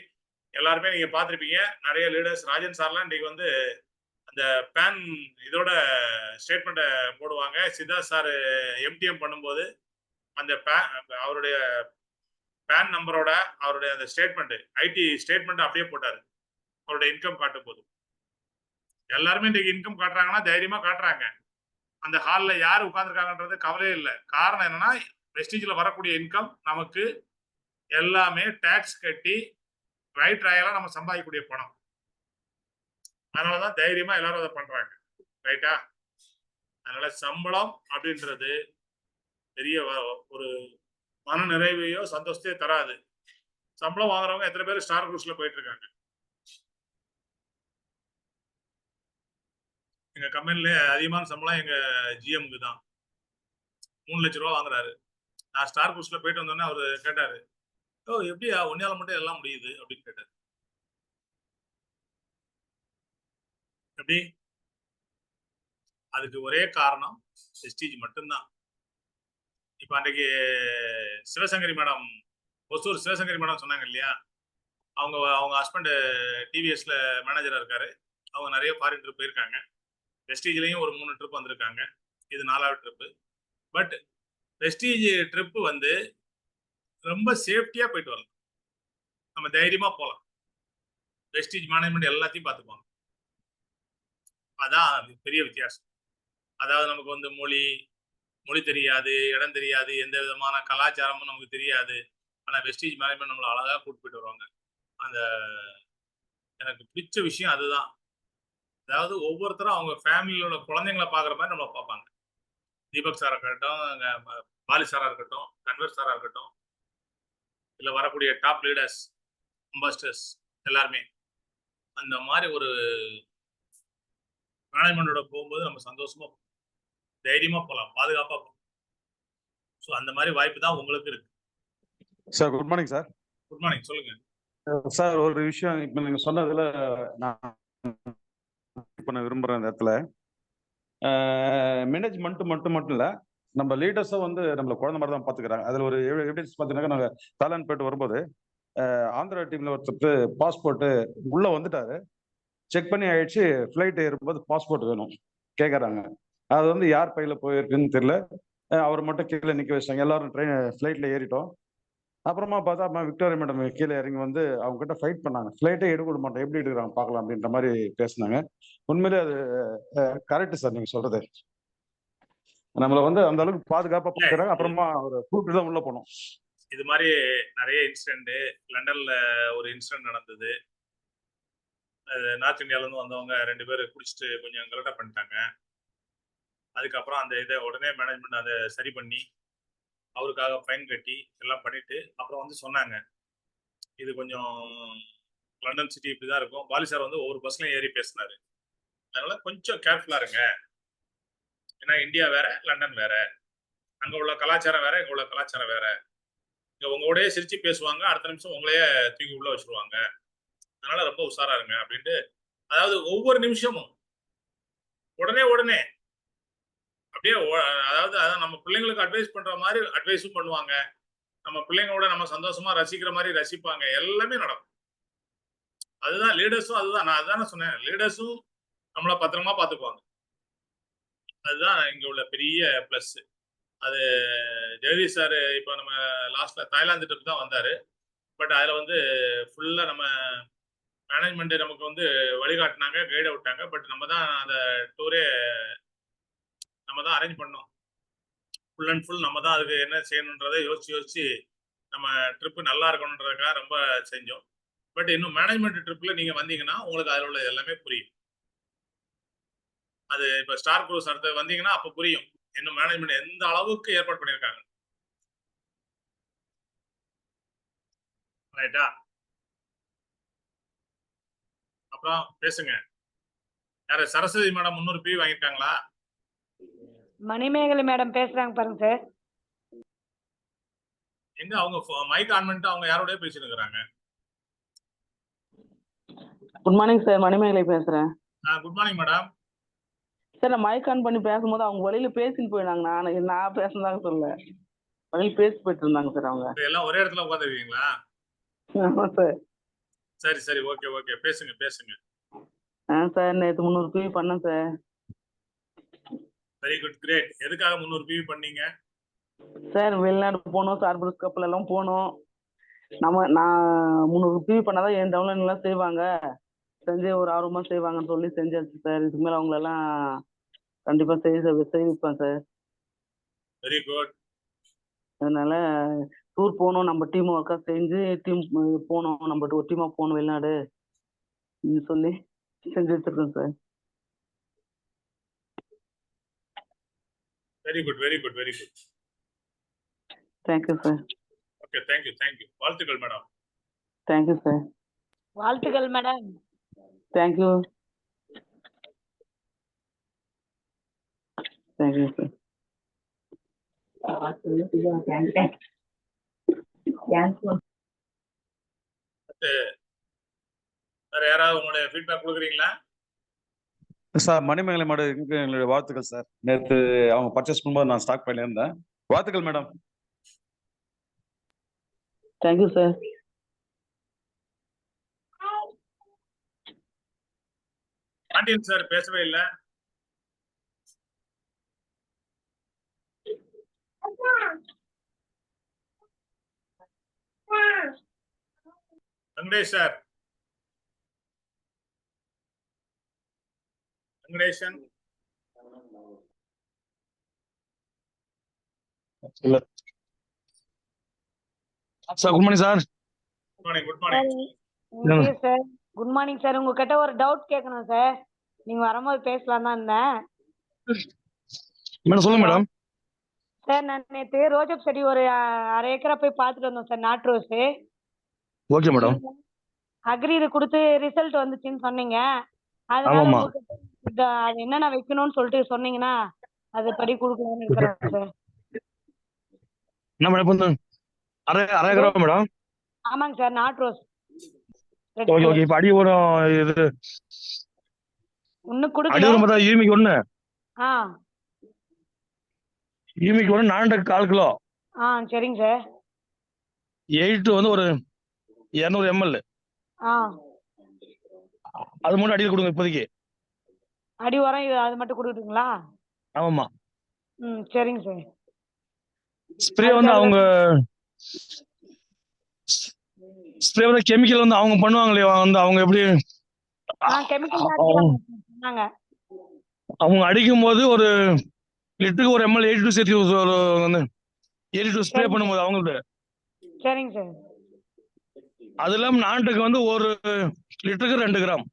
எல்லாருமே நீங்க பார்த்திருப்பீங்க. நிறைய லீடர்ஸ் ராஜன் சார்லாம் இன்னைக்கு வந்து அந்த பேன் இதோட ஸ்டேட்மெண்ட்டை போடுவாங்க. சித்தார்த் சார் எம்டிஎம் பண்ணும்போது அந்த அவருடைய பேன் நம்பரோட அவருடைய அந்த ஸ்டேட்மெண்ட் ஐடி ஸ்டேட்மெண்ட் அப்படியே போட்டாரு. அவருடைய இன்கம் காட்டும் போது எல்லாருமே இன்னைக்கு இன்கம் காட்டுறாங்கன்னா தைரியமா காட்டுறாங்க. அந்த ஹால்ல யார் உட்கார்ந்துருக்காங்கன்றது கவலையே இல்லை. காரணம் என்னன்னா வெஸ்டீஜ்ல வரக்கூடிய இன்கம் நமக்கு எல்லாமே டாக்ஸ் கட்டி ரைட் ராயலா நம்ம சம்பாதிக்கக்கூடிய பணம். அதனாலதான் தைரியமா எல்லாரும் அதை பண்றாங்க. ரைட்டா? அதனால சம்பளம் அப்படின்றது பெரிய ஒரு மன நிறைவையோ சந்தோஷத்தையோ தராது. சம்பளம் வாங்குறவங்க எத்தனை பேர் ஸ்டார் குரூஸ்ல போயிட்டு இருக்காங்க. எங்க கம்பெனில அதிகமான சம்பளம் எங்க ஜிஎம்க்கு தான். 3 லட்ச ரூபா வாங்குறாரு. நான் ஸ்டார் குரூஸ்ல போயிட்டு வந்தோடனே அவரு கேட்டாரு, ஓ எப்படியா உன்னையால மட்டும் எல்லாம் முடியுது அப்படின்னு கேட்டாரு. எப்படி? அதுக்கு ஒரே காரணம் வெஸ்டீஜ் மட்டும்தான். இப்ப அன்றைக்கு சிவசங்கரி மேடம், ஒசூர் சிவசங்கரி மேடம் சொன்னாங்க இல்லையா, அவங்க ஹஸ்பண்ட் டிவிஎஸ்ல மேனேஜரா இருக்காரு. அவங்க நிறைய ஃபாரின் ட்ரிப் போயிருக்காங்க. வெஸ்டீஜ்லயும் ஒரு 3 ட்ரிப் வந்திருக்காங்க. இது 4வது ட்ரிப்பு. பட் வெஸ்டீஜ் ட்ரிப் வந்து ரொம்ப சேஃப்டியா போயிட்டு வரலாம். நம்ம தைரியமா போகலாம். வெஸ்டீஜ் மேனேஜ்மெண்ட் எல்லாத்தையும் பார்த்துப்பாங்க. அதான் பெரிய வித்தியாசம். அதாவது நமக்கு வந்து மொழி தெரியாது, இடம் தெரியாது, எந்த விதமான கலாச்சாரமும் நமக்கு தெரியாது. ஆனா வெஸ்டீஜ் மேனேஜ்மெண்ட் நம்மளை அழகா கூட்டு போயிட்டு வருவாங்க. அந்த எனக்கு பிடிச்ச விஷயம் அதுதான். அதாவது ஒவ்வொருத்தரும் அவங்க ஃபேமிலியோட குழந்தைங்களை பாக்குற மாதிரி நம்மளை பார்ப்பாங்க. தீபக் சாரா இருக்கட்டும், பாலி சாரா இருக்கட்டும், கன்வர் சாரா இருக்கட்டும், இல்ல வரக்கூடிய டாப் லீடர்ஸ், அம்பாஸ்டர்ஸ் எல்லாருமே அந்த மாதிரி ஒரு மேனேஜ்மெண்டோட போகும்போது நம்ம சந்தோஷமா தைரியமா போகலாம், பாதுகாப்பா போகலாம். ஸோ அந்த மாதிரி வாய்ப்பு தான் உங்களுக்கு இருக்கு. Sir good morning sir. Good morning, சொல்லுங்க சார். ஒரு விஷயம் இப்ப நீங்க சொன்னதுல நான் பண்ண விரும்புறேன். இந்த இடத்துல மேனேஜ்மெண்ட் மட்டும் இல்ல, நம்ம லீடர்ஸும் வந்து நம்மள குழந்தை மாதிரி தான் பாத்துக்கிறாங்க. அதுல ஒரு எவிடன்ஸ் பாத்தீங்கன்னா, நாங்க தாய்லாந்து போயிட்டு வரும்போது ஆந்திரா டீம்ல ஒருத்தர் பாஸ்போர்ட் உள்ள வந்துட்டாரு. செக் பண்ணி ஆயிடுச்சு. ஃபிளைட் ஏறும்போது பாஸ்போர்ட் வேணும் கேட்கறாங்க. அது வந்து யார் பையில போயிருக்குன்னு தெரியல. அவர் மட்டும் கீழே நிக்க வச்சிட்டாங்க. எல்லாரும் ஃபிளைட்ல ஏறிட்டோம். அப்புறமா பார்த்தா விக்டோரியா மேடம் கீழே இறங்கி வந்து அவங்க கிட்ட ஃபைட் பண்ணாங்க. ஃபிளைட்டே எடுக்க விட மாட்டோம், எப்படி எடுக்கிறாங்க பார்க்கலாம் அப்படின்ற மாதிரி பேசினாங்க. உண்மையிலே அது கரெக்ட் சார் நீங்க சொல்றது. நம்மள வந்து அந்த அளவுக்கு பாதுகாப்பா பார்க்கறாங்க. அப்புறமா ஒரு கூப்பிட்டு தான் உள்ள போனோம். இது மாதிரி நிறைய இன்சிடென்ட். லண்டன்ல ஒரு இன்சிடென்ட் நடந்தது. நார்த் இந்தியால இருந்து வந்தவங்க 2 பேர் குடிச்சிட்டு கொஞ்சம் கலட்டா பண்ணிட்டாங்க. அதுக்கப்புறம் அந்த இதை உடனே மேனேஜ்மெண்ட் அதை சரி பண்ணி அவருக்காக ஃபைன் கட்டி எல்லாம் பண்ணிட்டு அப்புறம் வந்து சொன்னாங்க, இது கொஞ்சம் லண்டன் சிட்டி இப்படிதான் இருக்கும். பாலி சார் வந்து ஒவ்வொரு பஸ்லயும் ஏறி பேசினாரு. அதனால கொஞ்சம் கேர்ஃபுல்லா இருங்க. ஏன்னா இந்தியா வேற, லண்டன் வேற. அங்க உள்ள கலாச்சாரம் வேற, இங்க உள்ள கலாச்சாரம் வேற. இங்க உங்களோடய சிரிச்சு பேசுவாங்க, அடுத்த நிமிஷம் உங்களையே தூக்கி உள்ள வச்சிருவாங்க. அதனால ரொம்ப உஷாரா இருங்க அப்படின்ட்டு. அதாவது ஒவ்வொரு நிமிஷமும் உடனே அப்படியே அதாவது நம்ம பிள்ளைங்களுக்கு அட்வைஸ் பண்ற மாதிரி அட்வைஸும் பண்ணுவாங்க. நம்ம பிள்ளைங்களோட நம்ம சந்தோஷமா ரசிக்கிற மாதிரி ரசிப்பாங்க. எல்லாமே நடக்கும். அதுதான் லீடர்ஸும், அதுதான் நான் அதானே சொன்னேன், லீடர்ஸும் நம்மளை பத்திரமா பார்த்துக்குவாங்க. அதுதான் இங்க உள்ள பெரிய பிளஸ். அது ஜெகதீஷ் சார் இப்போ நம்ம லாஸ்ட்ல தாய்லாந்து ட்ரிப் தான் வந்தாரு. பட் அதில் வந்து ஃபுல்லாக நம்ம மேனேஜ்மெண்ட் நமக்கு வந்து வழிகாட்டினாங்க, கைட விட்டாங்க. பட் நம்ம தான் அந்த டூரே நம்ம தான் அரேஞ்ச் பண்ணோம். ஃபுல் அண்ட் ஃபுல் நம்ம தான் அதுக்கு என்ன செய்யணுன்றதை யோசிச்சு நம்ம ட்ரிப்பு நல்லா இருக்கணுன்றதுக்காக ரொம்ப செஞ்சோம். பட் இன்னும் மேனேஜ்மெண்ட் ட்ரிப்பில் நீங்கள் வந்தீங்கன்னா உங்களுக்கு அதில் உள்ள எல்லாமே புரியும். அது இப்போ ஸ்டார் குரூஸ் அடுத்து வந்தீங்கன்னா அப்போ புரியும் இன்னும் மேனேஜ்மெண்ட் எந்த அளவுக்கு ஏற்பாடு பண்ணியிருக்காங்க. ரைட்டா? அப்புறம் பேசுங்க. யாரு சரஸ்வதி மேடம் 300 PV வாங்கியிருக்காங்களா? மணிமேகலை மேடம் பேசுறாங்க பாருங்க சார். எங்க அவங்க மைக் ஆன் பண்ணிட்டு அவங்க யாரோடய பேசிட்டு இருக்கிறாங்க. குட் மார்னிங் சார், மணிமேகலை பேசுறேன். Good morning madam. சார் நான் மைக் ஆன் பண்ணி பேசும்போது அவங்க வழியில பேசிட்டு போயிடாங்க. நான் பேசுனதாங்க சொல்ல, வழியில பேசி போயிட்டு இருந்தாங்க சார் அவங்க. எல்லாம் ஒரே இடத்துல உட்காந்துருக்கீங்களா? ஆமா சார். சரி சரி, ஓகே ஓகே, பேசுங்க பேசுங்க. சார் நேற்று 300 PV பண்ணேன் சார். Very good, great. எதுக்காக 300 PV பண்ணீங்க? சார் வெளிநாடு போகணும், சார்புரஸ் கப்பல் எல்லாம் போகணும். நான் 300 PV பண்ணாதான் என் டவுன்லைன் எல்லாம் செய்வாங்க, செஞ்சு ஒரு ஆர்வமா செய்வாங்கன்னு சொல்லி செஞ்சாச்சு சார். இதுக்கு மேல அவங்களெல்லாம் கண்டிப்பா செய்விப்பேன் சார். Very good. அதனால டூர் போகணும், நம்ம டீம் ஒர்க்கா செஞ்சு டீம் போகணும், நம்ம ஒரு டீமா போகணும் வெளிநாடு சொல்லி செஞ்சு வச்சிருக்கோம் sir. Very good very good very good. Thank you sir. Okay, thank you thank you. வாழ்த்துக்கள் மேடம். Thank you sir. வாழ்த்துக்கள் மேடம். தேங்க்யூ. Thank you sir. வேற யாராவது உங்களுடைய ஃபீட்பேக் கொடுக்குறீங்களா? சார் மணிமேகலை மேடம் எங்களுடைய வாழ்த்துக்கள் சார். நேற்று அவங்க பர்ச்சேஸ் பண்ணும்போது நான் ஸ்டாக் பண்ணியிருந்தேன். வாழ்த்துக்கள் madam. Thank you sir. Pandiyan sir பேசவே இல்லை. Venkatesh sir, Venkatesan sir good morning sir. Good morning good morning. Sir good morning sir. உங்ககிட்ட ஒரு டவுட் கேட்கணும் சார். நீங்க வரும்போது பேசலாம் தான் இருந்தேன். மேடம் சொல்லுங்க மேடம். சார் நான் நேற்று ரோஜப் செடி ஒரு 1/2 ஏக்கரா போய் பார்த்துட்டு வந்தோம் சார், நாட்டு ரோஸ். Okay madam. அக்ரி இது கொடுத்து ரிசல்ட் வந்துச்சுன்னு சொன்னீங்க. அதனால ஆமாம்மா. உங்ககிட்ட அது என்னென்ன வைக்கணும்னு சொல்லிட்டு சொன்னீங்கன்னா அதுபடி கொடுக்கலாம்னு இருக்கிறேன் சார். என்ன மேடம் இப்போ 1/2 ஏக்கரா மேடம்? ஆமாங்க சார், நாட்டு ரோஸ். Okay okay. இப்போ அடி உரம் இது இன்னும் அடி கொடுக்கல. உரம் பார்த்தா யூமிக்கு 1 ஆ யூமிக்கு 1 4 1/4 கிலோ. சரிங்க சார். 8 வந்து ஒரு 200 ml. அது மட்டும் அடியில் கொடுங்க இப்போதைக்கு. அடி உரம் இது அது மட்டும் கொடுக்குறீங்களா? ஆமாம்மா. சரிங்க சார். ஸ்ப்ரே வந்து அவங்க ஸ்ப்ரே வந்து கெமிக்கல் வந்து அவங்க பண்ணுவாங்களே, வந்து அவங்க எப்படி கெமிக்கல் சொன்னாங்க. அவங்க அடிக்கும் போது ஒரு லிட்டருக்கு 1 ml 82 சேர்த்து ஒரு வந்து 82 ஸ்ப்ரே பண்ணும்போது அவங்களுக்கு. சரிங்க சார். அது இல்லாம நாட்டுக்கு வந்து 1 லிட்டருக்கு 2 கிராம்.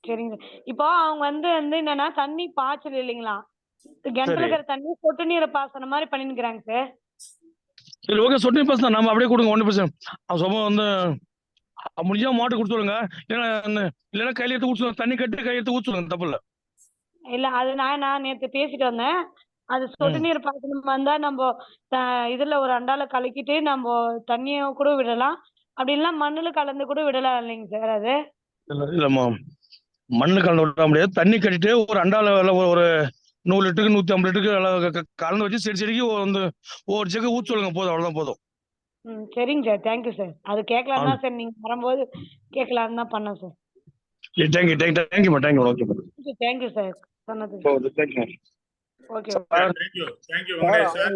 சரிங்க சார். இப்போ அவங்க வந்து என்னன்னா தண்ணி பாய்ச்சல் இல்லைங்களா, கிணத்துல இருக்கிற தண்ணி சொட்டு நீரை பாசன மாதிரி பண்ணிக்கிறாங்க சார். சரி ஓகே, சொட்டு நீர் பாசனம் நம்ம அப்படியே கொடுங்க, 1%. அவன் சும்மா வந்து முடிஞ்சா மாட்டு கொடுத்துருங்க, இல்லைன்னா கையில எடுத்து ஊற்றுவாங்க, தண்ணி கட்டி கையை எடுத்து ஊற்றுவாங்க, தப்பு இல்லை. இல்ல அது நான் நேற்று பேசிட்டு வந்தேன். அது சொட்டு நீர் பாசனம் வந்தா நம்ம இதுல ஒரு அண்டால கலக்கிட்டு நம்ம தண்ணிய கூட விடலாம், அப்படி இல்லைன்னா மண்ணுல கலந்து கூட விடலாம் இல்லைங்க சார்? அது இல்லம்மா, மண்ணு கலந்து விட முடியாது. தண்ணி கட்டிட்டு ஒரு அண்டால ஒரு 100 லிட்டருக்கு 150 லிட்டருக்கு கலந்து வச்சு செடிக்கு வந்து ஒவ்வொரு ஜெக்கு ஊற்றி சொல்லுங்க, போதும், அவ்வளவுதான் போதும். சரிங்க சார். Thank you sir. அது கேட்கலாம் தான் சார், நீங்க வரும்போது கேட்கலான்னு தான் பண்ணேன் sir. Thank you thank you thank you. Okay thank you sir சொன்னதுக்கு. Thank you. Okay sir thank you Venkatesh sir.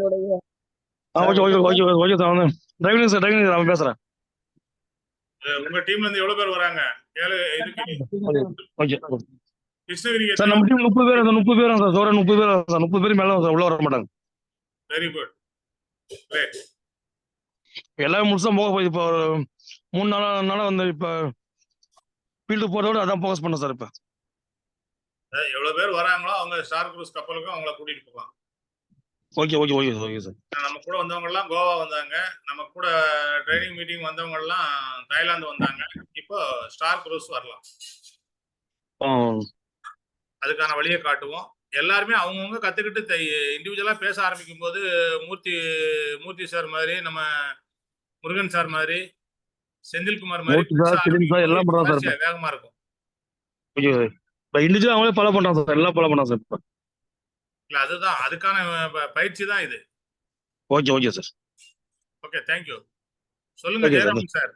அவங்களுடைய ஓகே சார் வந்து டிரைவிங் சார் அவன் பேசுறேன். உங்க டீம்ல இருந்து எவ்வளவு பேர் வராங்க? ஓகே கிருஷ்ணகிரிக்கு சார் நம்ம டீம் 30 பேர், 30 பேர் சார். தோற 30 பேர் சார். 30 பேர் மேல சார் உள்ள வர மாட்டாங்க. Very good. எல்லாமே முழுசா போக போய் இப்போ ஒரு 3 நாளா வந்து இப்ப ஃபீல்டு போறத விட அதான் ஃபோக்கஸ் பண்ண சார். இப்ப எவ்வளவு பேர் வராங்களோ அவங்க ஸ்டார் குரூஸ் கப்பலுக்கும் அவங்கள கூட்டிட்டு போகலாம். Okay sir. நம்ம கூட வந்தவங்க எல்லாம் கோவா வந்தாங்க, நம்ம கூட ட்ரைனிங் மீட்டிங் வந்தவங்க எல்லாம் தாய்லாந்து வந்தாங்க. இப்போ ஸ்டார் குரூஸ் வரலாம். அதுக்கான வழியை காட்டுவோம். எல்லாருமே அவங்கவுங்க கத்துக்கிட்டு இண்டிவிஜுவலா பேச ஆரம்பிக்கும் போது மூர்த்தி சார் மாதிரி, நம்ம முருகன் சார் மாதிரி, செந்தில்குமார் மாதிரி வேகமா இருக்கும். Okay sir. இப்போ இண்டிவிஜுவல் அவங்களே ஃபாலோ பண்றாங்க சார். எல்லாம் ஃபாலோ பண்ணாங்க சார். இல்ல அதுதான் அதுக்கான பயிற்சி தான் இது. Okay sir. Okay thank you. சொல்லுங்க Jayaraman sir.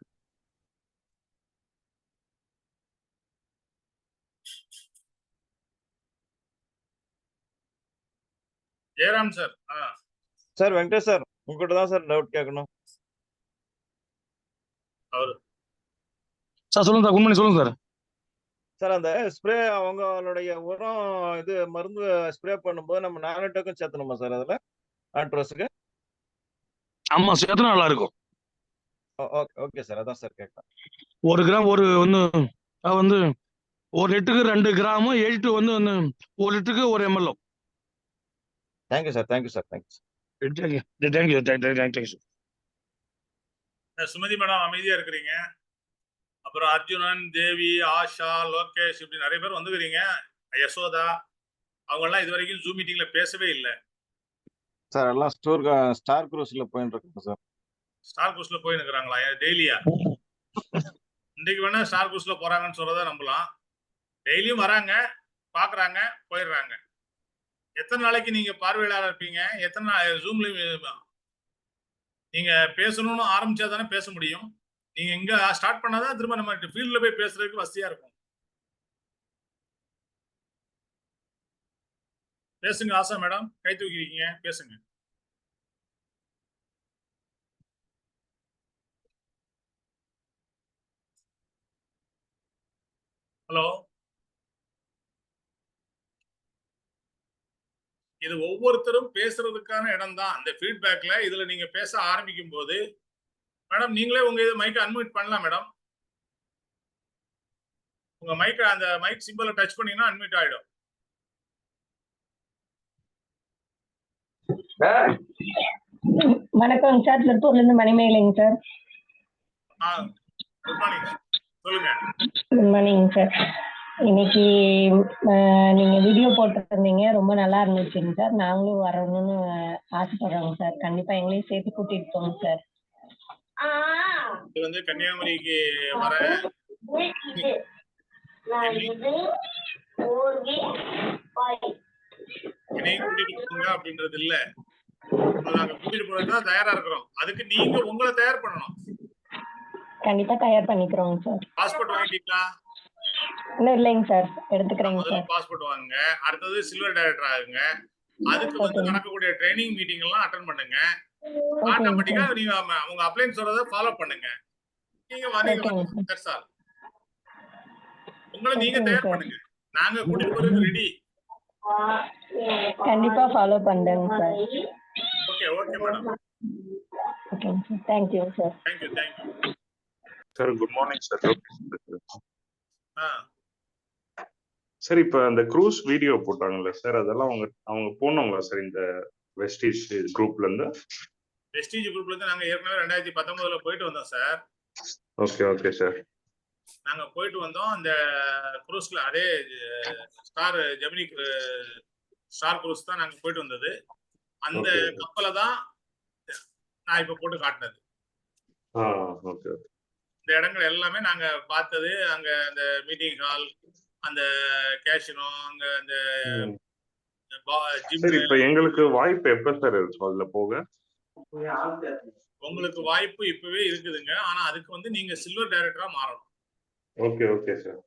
Jayaram sir. Sir Venkatesh sir, உங்ககிட்ட தான் சார் டவுட் கேட்கணும். சார் சொல்லுங்க சார். குட் மார்னிங் சொல்லுங்க சார். சார் அந்த ஸ்ப்ரே அவங்களுடைய உரம் இது மருந்து ஸ்ப்ரே பண்ணும்போது நம்ம நானோடெக்கும் சேர்த்தணுமா சார் அதுல ஆண்ட்ரோஸுக்கு? ஆமா சேர்த்தா நல்லா இருக்கும். ஓகே சார், அதான் சார் கேட்கலாம். 1 கிராம் வந்து 1 லிட்டருக்கு 2 கிராம், 8 வந்து 1 லிட்டருக்கு 1 ml. Thank you sir. Thank you sir. Sumathi madam அமைதியா இருக்கிறீங்க. அப்புறம் அர்ஜுனன், தேவி, ஆஷா, லோகேஷ் இப்படி நிறைய பேர் வந்துக்கிறீங்க. யசோதா அவங்க எல்லாம் இது வரைக்கும் ஜூம் மீட்டிங்ல பேசவே இல்லை சார். எல்லாம் ஸ்டார் குரூஸ்ல போயிட்டு இருக்கோம் சார். ஸ்டார் குரூஸ்ல போயின்னு இருக்கிறாங்களா டெய்லியா? இன்னைக்கு வேணா ஸ்டார் குரூஸ்ல போறாங்கன்னு சொல்றதா நம்பலாம். டெய்லியும் வராங்க, பாக்குறாங்க, போயிடுறாங்க. எத்தனை நாளைக்கு நீங்க பார்வையாளர் இருப்பீங்க? எத்தனை நாள் ஜூம்ல நீங்க பேசணும்னு ஆரம்பிச்சா தானே பேச முடியும். நீங்க இங்க ஸ்டார்ட் பண்ணாதான் திரும்ப நம்ம ஃபீல்ட்ல போய் பேசுறதுக்கு வசதியா இருக்கும். பேசுங்க ஆசா மேடம், கை தூக்கிருக்கீங்க, பேசுங்க. ஹலோ. இது ஒவ்வொருத்தரும் பேசுறதுக்கான இடம் தான். அந்த ஃபீட்பேக்ல இதுல நீங்க பேச ஆரம்பிக்கும் போது மேடம் நீங்களே உங்க இதை மைக்கை அன்மியூட் பண்ணலாம் மேடம். உங்க மைக்கை அந்த மைக் சிம்பலை டச் பண்ணீங்கன்னா அன்மியூட் ஆயிடும். வணக்கம் சார். திருப்பூர்ல இருந்து மணிமேகலைங்க சார். Good morning. சொல்லுங்க. Good morning sir. இன்னைக்கு நீங்க வீடியோ போட்டிருந்தீங்க, ரொம்ப நல்லா இருந்துச்சுங்க சார். நாங்களும் வரணும்னு ஆசைப்படுறோங்க சார். கண்டிப்பா எங்களையும் சேர்த்து கூட்டிட்டு போங்க சார். இது வந்து கன்னியாகுமரிக்கு வர என்னையும் கூட்டிட்டு போங்க அப்படின்றது இல்ல. நாங்க கூட்டிட்டு போறதுதான் தயாரா இருக்கிறோம். அதுக்கு நீங்க உங்களை தயார் பண்ணணும். கண்டிப்பா தயார் பண்ணிக்கிறோங்க சார். பாஸ்போர்ட் வாங்கிட்டீங்களா? இன்னும் இல்லைங்க சார், எடுத்துக்கிறேங்க சார். பாஸ்போர்ட் வாங்குங்க. அடுத்தது சில்வர் டைரக்டர் ஆகுங்க. அதுக்கு வந்து நடக்கக்கூடிய ட்ரைனிங் மீட்டிங் எல்லாம் அட்டெண்ட் பண்ணுங்க. ஆட்டோமேட்டிக்கா நீங்க அவங்க அப்ளைன் சொல்றத ஃபாலோ பண்ணுங்க. நீங்க உங்களை நீங்க தயார் பண்ணுங்க. நாங்க கூட்டிட்டு போறதுக்கு ரெடி. கண்டிப்பா ஃபாலோ பண்றேங்க சார். Okay madam. ஓகேங்க sir. Thank you sir. Thank you. Sir good morning sir. Sir இப்ப அந்த க்ரூஸ் வீடியோ போட்டாங்கல்ல சார், அதெல்லாம் அவங்க போனவங்களா சார் இந்த வெஸ்டீஜ் குரூப்ல இருந்து? வெஸ்டீஜ் குரூப்ல இருந்து நாங்க ஏற்கனவே 2019ல போயிட்டு வந்தோம் சார். Okay sir. நாங்க போயிட்டு வந்தோம். அந்த குரூஸ்ல அதே ஸ்டார் ஜெமினி ஸ்டார் குரூஸ் தான் நாங்க போயிட்டு வந்தது. அந்த கப்பலை தான் நான் இப்ப போட்டு காட்டினது. இந்த இடங்கள் எல்லாமே நாங்க பார்த்தது. அங்க அந்த மீட்டிங் ஹால், அந்த கேஷினோ, அங்க அந்த இப்ப எங்களுக்கு வாய்ப்பு எப்ப சார் இருக்கும் அதுல போக? உங்களுக்கு வாய்ப்பு இப்பவே இருக்குதுங்க. ஆனா அதுக்கு வந்து நீங்க சில்வர் டைரக்டரா மாறணும். Okay sir.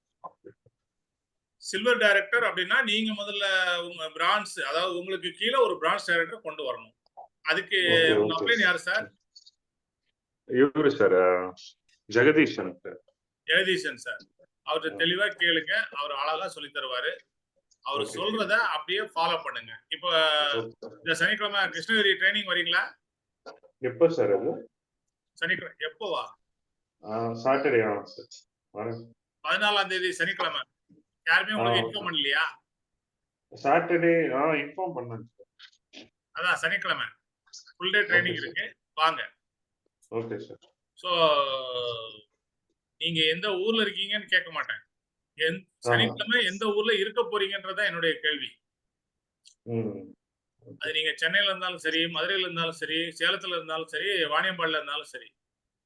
சில்வர் டைரக்டர் அப்படின்னா நீங்க முதல்ல உங்க பிரான்ஸ், அதாவது உங்களுக்கு கீழே ஒரு பிரான்ச் டைரக்டர் கொண்டு வரணும். அதுக்கு ஓகே உங்க ஓகே அப்ளைன் யாரு சார்? இவரு sir Jagadeeshan sir. Jagadeesan sir. அவர்கிட்ட தெளிவா கேளுங்க, அவர் அழகா சொல்லி தருவாரு. அவர் ஓகே சொல்றத அப்படியே ஃபாலோ பண்ணுங்க. இப்போ ஓகே. இந்த சனிக்கிழமை கிருஷ்ணகிரி ட்ரைனிங் வரீங்களா? எப்போ சார் அது? சனிக்கிழமை எப்போவா? சாட்டர்டே சார் வரேன். 14ஆம் தேதி சனிக்கிழமை. யாருமே உங்களுக்கு இன்ஃபார்ம் பண்ணலையா? சாட்டர்டே இன்ஃபார்ம் பண்ணேன் சார். அதான் சனிக்கிழமை ஃபுல் டே ட்ரைனிங் இருக்கு, வாங்க. Okay sir. ஸோ நீங்க எந்த ஊர்ல இருக்கீங்கன்னு கேட்க மாட்டேன். சனிக்கிழமை எந்த ஊர்ல இருக்க போறீங்கன்றதான் என்னுடைய கேள்வி. அது நீங்க சென்னையில இருந்தாலும் சரி, மதுரையில இருந்தாலும் சரி, சேலத்துல இருந்தாலும் சரி, வாணியம்பாடில இருந்தாலும் சரி,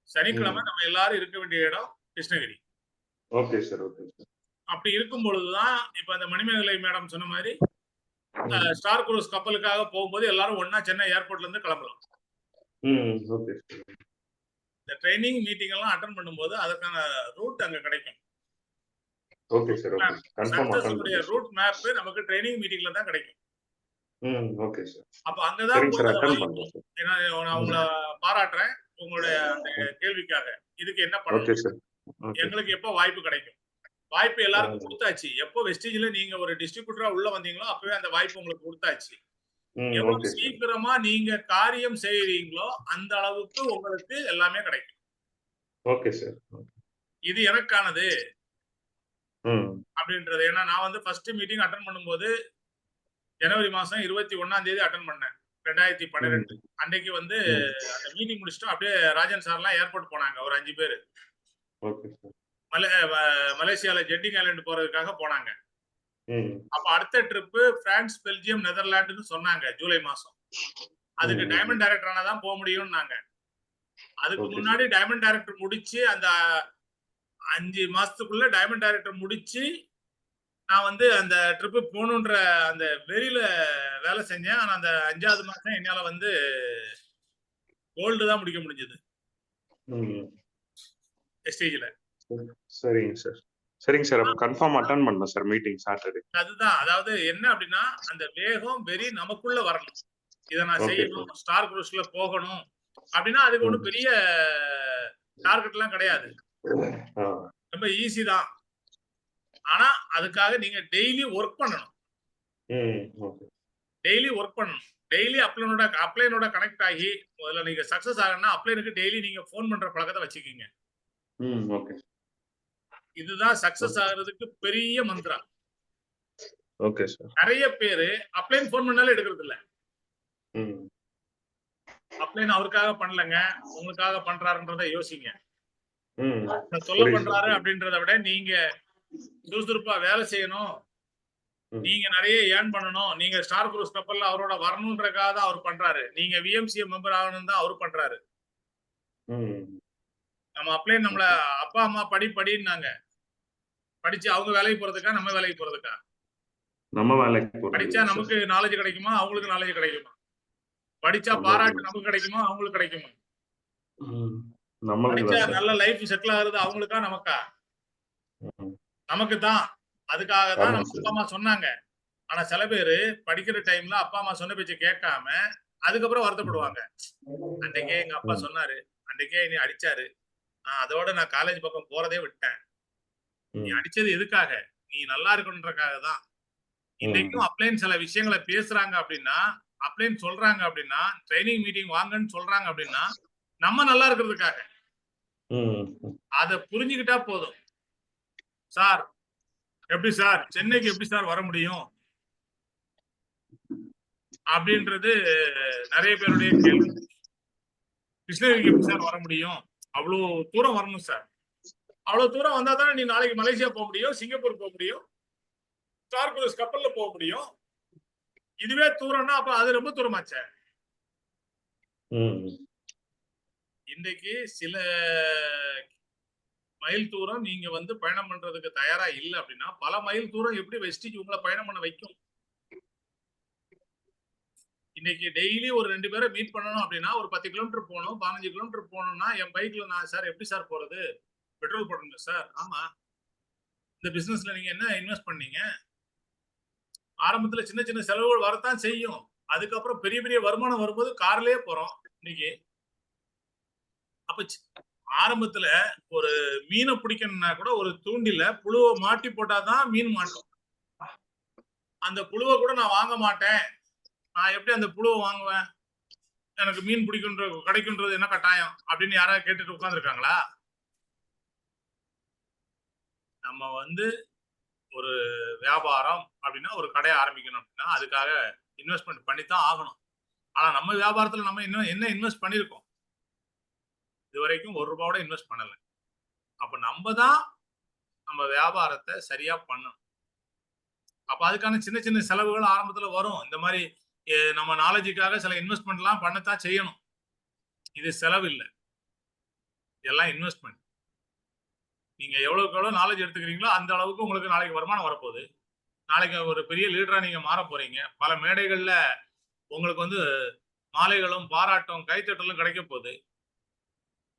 சனிக்கிழமை நம்ம எல்லாரும் இருக்க வேண்டிய இடம் Krishnagiri. Okay sir. Okay sir. அப்படி இருக்கும் பொழுதுதான் இப்ப அந்த மணிமேகலை மேடம் சொன்ன மாதிரி ஸ்டார் குரூஸ் கப்பலுக்காக போகும்போது எல்லாரும் ஒன்னா சென்னை ஏர்போர்ட்ல இருந்து கிளம்பலாம். ஓகே. இந்த ட்ரைனிங் மீட்டிங் எல்லாம் அட்டெண்ட் பண்ணும்போது அதுக்கான ரூட் அங்க கிடைக்கும். Okay sir. ஓகே. கன்ஃபார்ம் சக்சஸுடைய ரூட் மேப் நமக்கு ட்ரைனிங் மீட்டிங்ல தான் கிடைக்கும். Okay sir. அப்ப அங்கதான் போய் அதை வாங்கிக்கணும். சார். ஏன்னா நான் உங்களை பாராட்டுறேன் உங்களுடைய அந்த கேள்விக்காக. இதுக்கு என்ன பண்ணணும், ஓகே சார். எங்களுக்கு எப்போ வாய்ப்பு கிடைக்கும்? வாய்ப்பு எல்லாருக்கும் கொடுத்தாச்சு. எப்போ வெஸ்டேஜ்ல நீங்க ஒரு டிஸ்ட்ரிபியூட்டரா உள்ள வந்தீங்களோ அப்பவே அந்த வாய்ப்பு உங்களுக்கு கொடுத்தாச்சு. எவ்வளவு சீக்கிரமா நீங்க காரியம் செய்யறீங்களோ அந்த அளவுக்கு உங்களுக்கு எல்லாமே கிடைக்கும். Okay sir. இது எனக்கானது அப்படின்றது. ஏன்னா நான் வந்து ஃபர்ஸ்ட் மீட்டிங் அட்டன் பண்ணும்போது ஜனவரி மாசம் 21ஆம் தேதி அட்டன் பண்ணேன் 2012. அன்னைக்கு வந்து அந்த மீட்டிங் முடிச்சுட்டு அப்படியே ராஜன் சார்லாம் ஏர்போர்ட் போனாங்க, ஒரு 5 பேர். மலேசியால ஜெட்டிங் ஐலாண்ட் போறதுக்காக போனாங்க. அப்ப அடுத்த ட்ரிப் பிரான்ஸ், பெல்ஜியம், நெதர்லாண்டுன்னு சொன்னாங்க ஜூலை மாசம். அதுக்கு டைமண்ட் டைரக்டர் ஆனாதான் போக முடியும்னாங்க. அதுக்கு முன்னாடி டைமண்ட் டைரக்டர் முடிச்சு அந்த 5 மாசத்துக்குள்ள டைமண்ட் டைரக்டர் முடிச்சு நான் வந்து அந்த ட்ரிப்பு போகணுன்ற அந்த வெறியில வேலை செஞ்சேன். ஆனா அந்த 5வது மாசம் என்னால வந்து கோல்டு தான் முடிக்க முடிஞ்சது ஸ்டேஜ்ல. சரிங்க சார். சரிங்க சார். அப்ப கன்ஃபார்ம் அட்டெண்ட் பண்ணேன் சார் மீட்டிங் சாட்டர்டே. அதுதான், அதாவது என்ன அப்படின்னா அந்த வேகம் வெறி நமக்குள்ள வரணும். இதை நான் செய்யணும், ஸ்டார் குரூஸ்ல போகணும் அப்படின்னா அதுக்கு ஒன்றும் பெரிய டார்கெட் எல்லாம் கிடையாது, ரொம்ப ஈஸி தான். ஆனா அதுக்காக நீங்க டெய்லி ஒர்க் பண்ணணும். டெய்லி ஒர்க் பண்ணணும். டெய்லி அப்ளைனோட கனெக்ட் ஆகி முதல்ல நீங்க சக்சஸ் ஆகணும்னா அப்ளைனுக்கு டெய்லி நீங்க போன் பண்ற பழக்கத்தை வச்சுக்கீங்க. இதுதான் சக்சஸ் ஆகிறதுக்கு பெரிய மந்திரம். Okay sir. நிறைய பேரு அப்ளைன் போன் பண்ணாலே எடுக்கிறது இல்ல. அப்ளைன் அவருக்காக பண்ணலங்க, உங்களுக்காக பண்றாருன்றத யோசிங்க. தொல்லை பண்றாரு அப்படின்றத விட நீங்க சுறுசுறுப்பா வேலை செய்யணும், நீங்க நிறைய ஏர்ன் பண்ணணும், நீங்க ஸ்டார் குரூஸ் கப்பல்ல அவரோட வரணும்ன்றக்காக தான் அவர் பண்றாரு. நீங்க விஎம்சிஏ மெம்பர் ஆகணும் தான் அவர் பண்றாரு. நம்ம அப்ளைன் நம்மள அப்பா அம்மா படின்னாங்க. படிச்சு அவங்க வேலைக்கு போறதுக்கா நம்ம வேலைக்கு போறதுக்கா? நம்ம வேலைக்கு போறோம். படிச்சா நமக்கு நாலேஜ் கிடைக்குமா, அவங்களுக்கு நாலேஜ் கிடைக்குமா? படிச்சா பாராட்டு நமக்கு கிடைக்குமா, அவங்களுக்கு கிடைக்குமா? படிச்சா நல்ல லைஃப் செட்டில் ஆகுறது அவங்களுக்கா நமக்கா? நமக்கு தான். அதுக்காக தான் நம்ம அப்பா அம்மா சொன்னாங்க. ஆனா சில பேரு படிக்கிற டைம்ல அப்பா அம்மா சொன்ன பேச்ச கேட்காம அதுக்கப்புறம் வருத்தப்படுவாங்க. அன்னைக்கே எங்க அப்பா சொன்னாரு, அன்னைக்கே என்னை அடிச்சாரு, அதோட நான் காலேஜ் பக்கம் போறதே விட்டேன். நீ அடிச்சது எதுக்காக? நீ நல்லா இருக்கணுன்றக்காக தான். இன்னைக்கும் அப்ளைன் சில விஷயங்களை பேசுறாங்க அப்படின்னா, அப்ளைன் சொல்றாங்க அப்படின்னா, ட்ரைனிங் மீட்டிங் வாங்கன்னு சொல்றாங்க அப்படின்னா நம்ம நல்லா இருக்கிறதுக்காக. அத புரிஞ்சுக்கிட்டா போதும். சார் எப்படி சார் சென்னைக்கு எப்படி சார் வர முடியும் அப்படின்றது நிறைய பேருடைய கேள்வி. கிருஷ்ணகிரிக்கு எப்படி சார் வர முடியும்? அவ்வளவு தூரம் வரணும் சார். அவ்வளவு தூரம் வந்தா தானே நீ நாளைக்கு மலேசியா போக முடியும், சிங்கப்பூர் போக முடியும், ஸ்டார் குரூஸ் கப்பல்ல போக முடியும். இதுவே தூரம்னா அப்ப அது ரொம்ப தூரமாச்சே. இன்னைக்கு சில மைல் தூரம் நீங்க வந்து பயணம் பண்றதுக்கு தயாரா இல்லை அப்படின்னா பல மைல் தூரம் எப்படி வெஸ்டேஜ் உங்களை பயணம் பண்ண வைக்கும்? இன்னைக்கு டெய்லி ஒரு 2 பேரை மீட் பண்ணணும் அப்படின்னா ஒரு 10 கிலோமீட்டர் போகணும், 15 கிலோமீட்டர் போகணும்னா என் பைக்ல நான் சார் எப்படி சார் போறது? பெட்ரோல் போடணுங்க சார். ஆமா, இந்த பிசினஸ்ல நீங்க என்ன இன்வெஸ்ட் பண்ணீங்க? ஆரம்பத்துல சின்ன சின்ன செலவுகள் வரத்தான் செய்யும். அதுக்கப்புறம் பெரிய பெரிய வருமானம் வரும்போது கார்லயே போறோம் இன்னைக்கு. அப்ப ஆரம்பத்துல ஒரு மீனை பிடிக்கணும்னா கூட ஒரு தூண்டில புழுவை மாட்டி போட்டாதான் மீன் மாட்டும். அந்த புழுவை கூட நான் வாங்க மாட்டேன். நான் எப்படி அந்த புழுவை வாங்குவேன்? எனக்கு மீன் கிடைக்குன்றது என்ன கட்டாயம் அப்படின்னு யாராவது கேட்டுட்டு உட்கார்ந்துருக்காங்களா? நம்ம வந்து ஒரு வியாபாரம் அப்படின்னா ஒரு கடையை ஆரம்பிக்கணும் அப்படின்னா அதுக்காக இன்வெஸ்ட்மெண்ட் பண்ணித்தான் ஆகணும். ஆனா நம்ம வியாபாரத்துல நம்ம இன்னும் என்ன இன்வெஸ்ட் பண்ணிருக்கோம்? இது வரைக்கும் ₹1 கூட இன்வெஸ்ட் பண்ணல. அப்ப நம்ம தான் நம்ம வியாபாரத்தை சரியா பண்ணணும். அப்ப அதுக்கான சின்ன சின்ன செலவுகள் ஆரம்பத்துல வரும். இந்த மாதிரி நம்ம நாலேஜுக்காக சில இன்வெஸ்ட்மெண்ட் எல்லாம் பண்ணத்தான் செய்யணும். இது செலவு இல்லை, இதெல்லாம் இன்வெஸ்ட்மெண்ட். நீங்க எவ்வளவுக்கு எவ்வளவு நாலேஜ் எடுத்துக்கிறீங்களோ அந்த அளவுக்கு உங்களுக்கு நாளைக்கு வருமானம் வரப்போகுது. நாளைக்கு ஒரு பெரிய லீடரா நீங்க மாற போறீங்க. பல மேடைகள்ல உங்களுக்கு வந்து மாலைகளும் பாராட்டும் கைத்தட்டலும் கிடைக்க போகுது.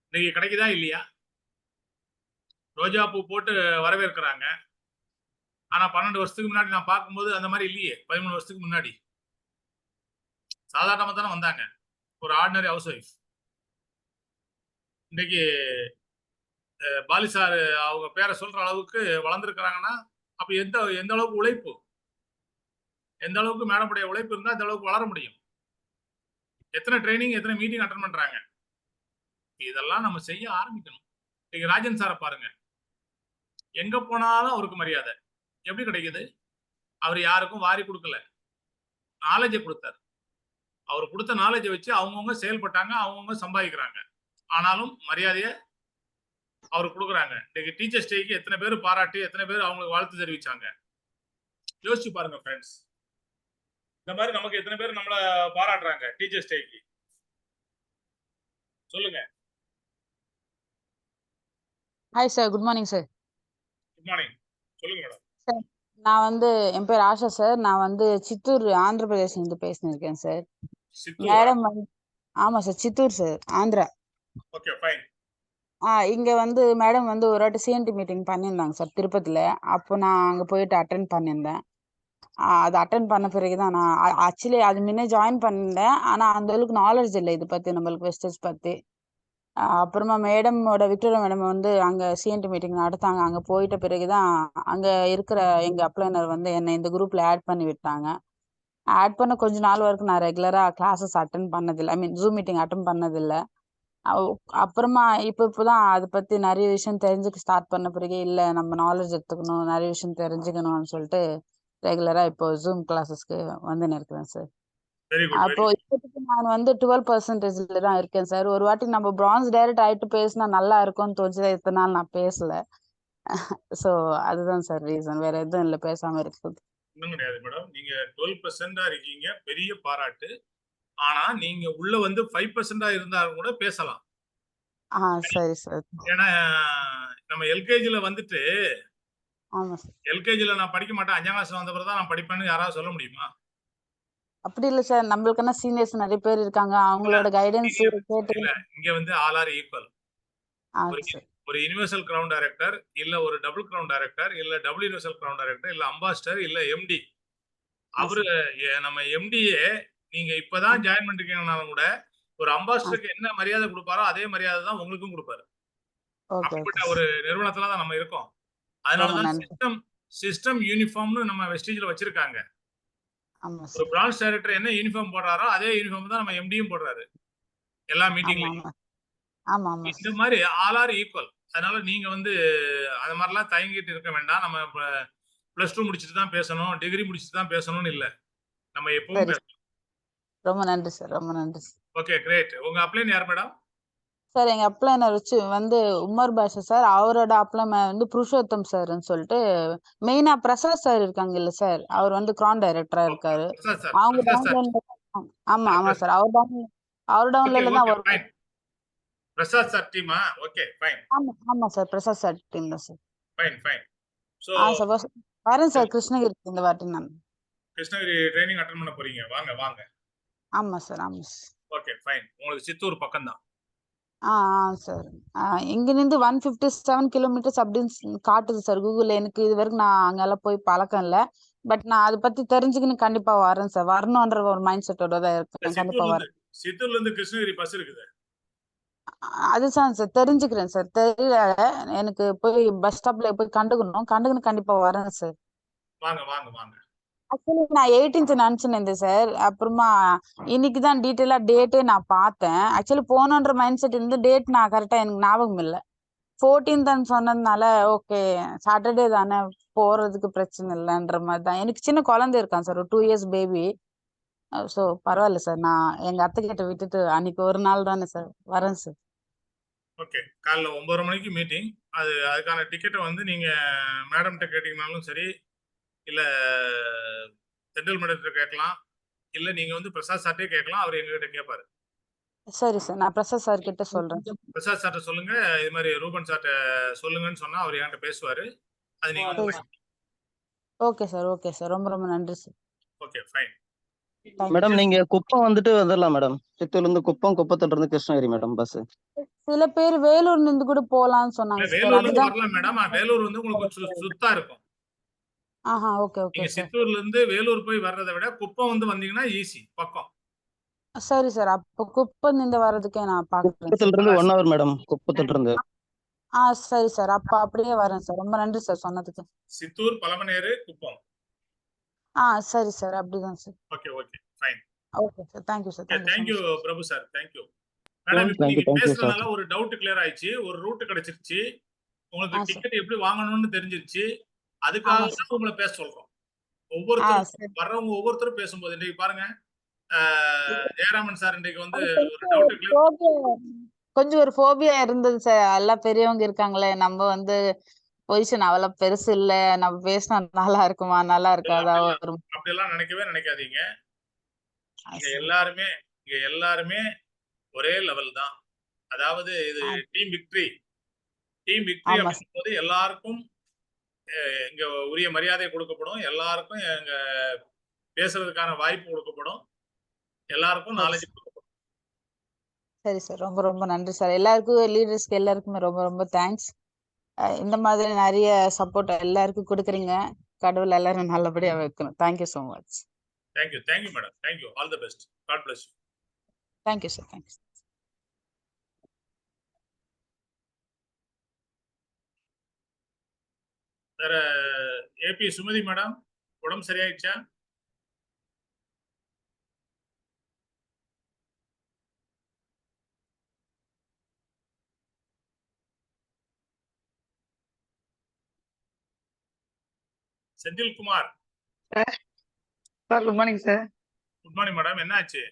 இன்னைக்கு கிடைக்குதா இல்லையா? ரோஜா பூ போட்டு வரவேற்கிறாங்க. ஆனா 12 வருஷத்துக்கு முன்னாடி நான் பார்க்கும்போது அந்த மாதிரி இல்லையே. 13 வருஷத்துக்கு முன்னாடி சாதாரணமா தானே வந்தாங்க. ஒரு ஆர்டினரி ஹவுஸ் ஒய்ஃப். இன்னைக்கு பாலி சார் அவங்க பேரை சொல்ற அளவுக்கு வளர்ந்துருக்கிறாங்கன்னா அப்ப எந்த அளவுக்கு உழைப்பு, எந்த அளவுக்கு மேடமுடைய உழைப்பு இருந்தா அந்த அளவுக்கு வளர முடியும். எத்தனை ட்ரைனிங், எத்தனை மீட்டிங் அட்டன் பண்றாங்க. இதெல்லாம் நம்ம செய்ய ஆரம்பிக்கணும். இன்னைக்கு ராஜன் சாரை பாருங்க. எங்க போனாலும் அவருக்கு மரியாதை. எப்படி கிடைக்குது? அவர் யாருக்கும் வாரி கொடுக்கல, நாலேஜை கொடுத்தாரு. அவர் கொடுத்த நாலேஜை வச்சு அவங்கவுங்க செயல்பட்டாங்க, அவங்கவுங்க சம்பாதிக்கிறாங்க. ஆனாலும் மரியாதையை அவர் கொடுக்குறாங்க. இன்னைக்கு டீச்சர்ஸ் டேக்கு எத்தனை பேர் பாராட்டி எத்தனை பேர் அவங்களுக்கு வாழ்த்து தெரிவிச்சாங்க. யோசிச்சு பாருங்க ஃப்ரெண்ட்ஸ். இந்த மாதிரி நமக்கு எத்தனை பேர் நம்மள பாராட்டுறாங்க டீச்சர்ஸ் டேக்கு? சொல்லுங்க. Hi sir, good morning sir. Good morning. சொல்லுங்க மேடம். சார், நான் வந்து என் பேர் ஆஷா சார். நான் வந்து சித்தூர் ஆந்திர பிரதேஷ்லேருந்து பேசினிருக்கேன் சார். மேடம் வந்து ஆமாம் sir, Chittoor sir, Andhra. Okay, fine. இங்க வந்து மேடம் வந்து ஒரு வாட்டி சிஎன்டி மீட்டிங் பண்ணியிருந்தாங்க சார் திருப்பதியில. அப்போ நான் அங்கே போயிட்டு அட்டன் பண்ணியிருந்தேன். அது அட்டன் பண்ண பிறகு தான் நான் ஆக்சுவலி அது முன்னே ஜாயின் பண்ணியிருந்தேன். ஆனால் அந்த அளவுக்கு நாலேஜ் இல்லை இது பற்றி, நம்மளுக்கு வெஸ்டேஜ் பற்றி. அப்புறமா மேடமோட விக்டோரியா மேடம் வந்து அங்கே சிஎன்டி மீட்டிங் நடத்தாங்க. அங்கே போயிட்ட பிறகு தான் அங்கே இருக்கிற எங்கள் அப்ளைனர் வந்து என்னை இந்த குரூப்பில் ஆட் பண்ணி விட்டாங்க. ஆட் பண்ண கொஞ்ச நாள் வரைக்கும் நான் ரெகுலராக கிளாஸஸ் அட்டன் பண்ணதில்லை, ஐ மீன் ஜூம் மீட்டிங் அட்டன் பண்ணதில்லை. அப்புறமா இப்போதான் அதை பற்றி நிறைய விஷயம் தெரிஞ்சுக்க ஸ்டார்ட் பண்ண பிறகு இல்லை நம்ம நாலேஜ் எடுத்துக்கணும், நிறைய விஷயம் தெரிஞ்சுக்கணும்னு சொல்லிட்டு ரெகுலராக இப்போ ஜூம் கிளாஸஸ்க்கு வந்து இருக்கிறேன் சார். அப்போ இப்போதைக்கு நான் வந்து 12% தான் இருக்கேன் சார். ஒரு வாட்டி நம்ம பிரான்ஸ் டைரக்ட் ஆயிட்டு பேசினா நல்லா இருக்கும்னு தோணுச்சு. இத்தனை நாள் நான் பேசல. ஸோ அதுதான் சார் ரீசன், வேற எதுவும் இல்லை பேசாம இருக்குது. ஒன்றும் கிடையாது மேடம். நீங்க 12% இருக்கீங்க, பெரிய பாராட்டு. ஆனா நீங்க உள்ள வந்து 5% இருந்தாலும் கூட பேசலாம். சரி சார். ஏன்னா நம்ம எல்கேஜில வந்துட்டு ஆமா சார். எல்கேஜில நான் படிக்க மாட்டேன், 5ஆம் கிளாஸ் வந்த பிறகு தான் நான் படிப்பேன்னு யாராவது சொல்ல முடியுமா? அப்படி இல்லை சார், நம்மளுக்கான சீனியர்ஸ் நிறைய பேர் இருக்காங்க, அவங்களோட கைடன்ஸ் கேட்டு. இங்க வந்து ஆல் ஆர் ஈக்குவல். ஒரு யுனிவர்சல் கிரவுன் டைரக்டர், இல்ல ஒரு டபுள் கிரவுன் டைரக்டர், இல்ல டபுள் யுனிவர்சல் கிரவுன் டைரக்டர், இல்ல அம்பாசிடர், இல்ல எம்டி. அவரு நம்ம எம்டியே நீங்க இப்பதான் ஜாயின் பண்ணிருக்கீங்கன்னாலும் கூட ஒரு அம்பாசிடருக்கு என்ன மரியாதை கொடுப்பாரோ அதே மரியாதை தான் உங்களுக்கும் கொடுப்பாரு. அப்படிப்பட்ட ஒரு நிறுவனத்துல தான் நம்ம இருக்கோம். அதனாலதான் சிஸ்டம் யூனிஃபார்ம்னு நம்ம வெஸ்டேஜ்ல வச்சிருக்காங்க. ஒரு பிரான்ச் டைரக்டர் என்ன யூனிஃபார்ம் போடுறாரோ அதே யூனிஃபார்ம் தான் நம்ம எம்டியும் போடுறாரு எல்லா மீட்டிங்லயும். இந்த மாதிரி ஆல் ஆர் ஈக்குவல். அதனால நீங்க வந்து அது மாதிரிலாம் தயங்கிட்டு இருக்க வேண்டாம். நம்ம +2 முடிச்சுட்டு தான் பேசணும், டிகிரி முடிச்சுட்டு தான் பேசணும்னு இல்ல. நம்ம எப்பவும் பேசலாம். ரொம்ப நன்றி சார், ரொம்ப நன்றி சார். Okay, great. உங்க அப்ளைன் யார் மேடம்? சார் எங்க அப்ளைனர் வந்து உமர் பாஷா சார். அவரோட அப்ளைனர் வந்து புருஷோத்தம் சார்ன்னு சொல்லிட்டு மெயினா பிரசாத் சார் இருக்காங்க இல்ல சார், அவர் வந்து கிரவுன் டைரக்டரா இருக்காரு. அவங்க டவுன்லைன்ல. ஆமா சார், அவர் டவுன்லைன்ல தான் வரும். பிரசாத் சார் டீமா? Okay, fine. ஆமா சார், பிரசாத் சார் டீம் தான் சார். Fine, fine. சோ வரேன் சார் கிருஷ்ணகிரிக்கு இந்த வாட்டி நான். கிருஷ்ணகிரி ட்ரைனிங் அட்டெண்ட் பண்ண போறீங்க? வாங்க. ஆமா சார், ஆமா சார். Okay, fine. உங்களுக்கு சித்தூர் பக்கம் தான். சார். இங்கிருந்து 157 கிலோமீட்டர்ஸ் அப்படின்னு காட்டுது சார் கூகுள். எனக்கு இது வரைக்கும் நான் அங்கெல்லாம் போய் பழக்கம் இல்லை. பட் நான் அதை பத்தி தெரிஞ்சுக்கின்னு கண்டிப்பா வரேன் சார். வரணுன்ற ஒரு மைண்ட் செட்டோட தான் இருக்கேன். கண்டிப்பா வரேன். சித்தூர்ல இருந்து கிருஷ்ணகிரி பஸ் இருக்குது. அதுதான் சார் தெரிஞ்சுக்கிறேன் சார். தெரியல, எனக்கு போய் பஸ் ஸ்டாப்ல போய் கண்டுக்கணும் கண்டிப்பா வரேன் சார். வாங்க வாங்க வாங்க. ஆக்சுவலி நான் 18th நினைச்சுன்னு சார். அப்புறமா இன்னைக்குதான் டீட்டெயிலா டேட்டே நான் பார்த்தேன். ஆக்சுவலி போகணுன்ற மைண்ட் செட் இருந்து டேட் நான் கரெக்டா எனக்கு ஞாபகம் இல்லை. 14th சொன்னதுனால ஓகே சாட்டர்டே தானே போறதுக்கு பிரச்சனை இல்லைன்ற மாதிரி தான். எனக்கு சின்ன குழந்தை இருக்கான் சார், ஒரு 2 years பேபி. ஸோ பரவாயில்ல சார். நான் எங்க அத்தை கிட்ட விட்டுட்டு அன்னைக்கு ஒரு நாள் தானே சார் வரேன் சார். ஓகே, காலைல 9:30 மணிக்கு மீட்டிங். அதுக்கான டிக்கெட்டை வந்து நீங்க மேடம்கிட்ட கேட்டீங்கனாலும் சரி, இல்ல சென்ட்ரல் மேடம்கிட்ட கேட்கலாம், இல்ல நீங்க வந்து பிரசாத் சார்ட்டே கேட்கலாம். அவர் எங்ககிட்ட கேட்பாரு. சரி சார், நான் பிரசாத் சார் கிட்ட சொல்றேன். பிரசாத் சார்ட்ட சொல்லுங்க, இது மாதிரி ரூபன் சார்ட்ட சொல்லுங்கன்னு சொன்னா அவர் என்கிட்ட பேசுவாரு. அது நீங்க வந்து ஓகே சார், ஓகே சார். ரொம்ப ரொம்ப நன்றி சார். Okay fine. மேடம் நீங்க குப்பம் வந்துட்டு வந்துடலாம் மேடம். சித்தூர்ல இருந்து குப்பம், குப்பத்துல இருந்து கிருஷ்ணகிரி மேடம் பஸ். சில பேர் வேலூர்ல இருந்து கூட போலாம்னு சொன்னாங்க சார். வேலூர்ல இருந்து அதுதான். வரலாம் மேடம். வேலூர் வந்து உங்களுக்கு சுத்தா இருக்கும். ஓகே ஓகே நீங்க சார். சித்தூர்ல இருந்து வேலூர் போய் வர்றதை விட குப்பம் வந்து வந்தீங்கன்னா ஈஸி, பக்கம். சரி சார், அப்போ குப்பம் இந்த வர்றதுக்கே நான் பாக்குறேன் குப்பத்துல சார். இருந்து 1 hour மேடம். குப்பத்துல இருந்து. சரி சார், அப்ப அப்படியே வரேன் சார். ரொம்ப நன்றி சார் சொன்னதுக்கு. சித்தூர், பழமநேரு, குப்பம். சரி சார், அப்படிதான் sir. Okay okay fine. Okay sir, thank you sir. Thank you Prabhu sir, thank you madam. இப்போ தேங்க்யூ நீங்க தேங்க்யூ சார். பேசுனதுனால ஒரு டவுட் கிளியர் ஆயிடுச்சு. ஒரு ரூட் கிடைச்சிருச்சு. உங்களுக்கு சார். டிக்கெட் எப்படி வாங்கணும்னு தெரிஞ்சிருச்சு. அதுக்காக ஆமா தான் சார். உங்களை பேச சொல்றோம். ஒவ்வொருத்தரும் சரி. வர்றவங்க ஒவ்வொருத்தரும் பேசும்போது இன்னைக்கு பாருங்க, ஜெயராமன் சார் இன்னைக்கு வந்து அது ஒரு டவுட் கிளியர். கொஞ்சம் ஒரு ஃபோபியா இருந்தது சார். எல்லாம் பெரியவங்க இருக்காங்களே, நம்ம வந்து பொசிஷன் அவ்வளவு பெருசு இல்ல, நம்ம பேசினா நல்லா இருக்குமா நல்லா இருக்காதா ஒரு அப்படியெல்லாம் நினைக்கவே நினைக்காதீங்க. இங்க சரி. எல்லாருமே ஒரே லெவல் தான். அதாவது இது டீம் விக்டரி. டீம் விக்டரி ஆமா அப்படிங்கும் போது எல்லாருக்கும் இங்க உரிய மரியாதை கொடுக்கப்படும். எல்லாருக்கும் இங்க பேசுறதுக்கான வாய்ப்பு கொடுக்கப்படும். எல்லாருக்கும் சரி நாலேஜ் சார். கொடுக்கப்படும். சரி சார், ரொம்ப ரொம்ப நன்றி சார். எல்லாருக்கும் லீடர்ஸ்க்கு எல்லாருக்குமே ரொம்ப ரொம்ப தேங்க்ஸ். இந்த மாதிரி நிறைய சப்போர்ட் எல்லாருக்கும் கொடுக்குறீங்க. கடவுள் எல்லாரும் நல்லபடியா வைக்கணும். Thank you so much. Thank you madam. Thank you. All the best. God bless you. Thank you sir. Thanks. வேற ஏபி சுமதி மேடம் உடம்பு சரியாயிடுச்சா? Senthilkumar sir good morning sir. Good morning madam. என்ன ஆச்சு?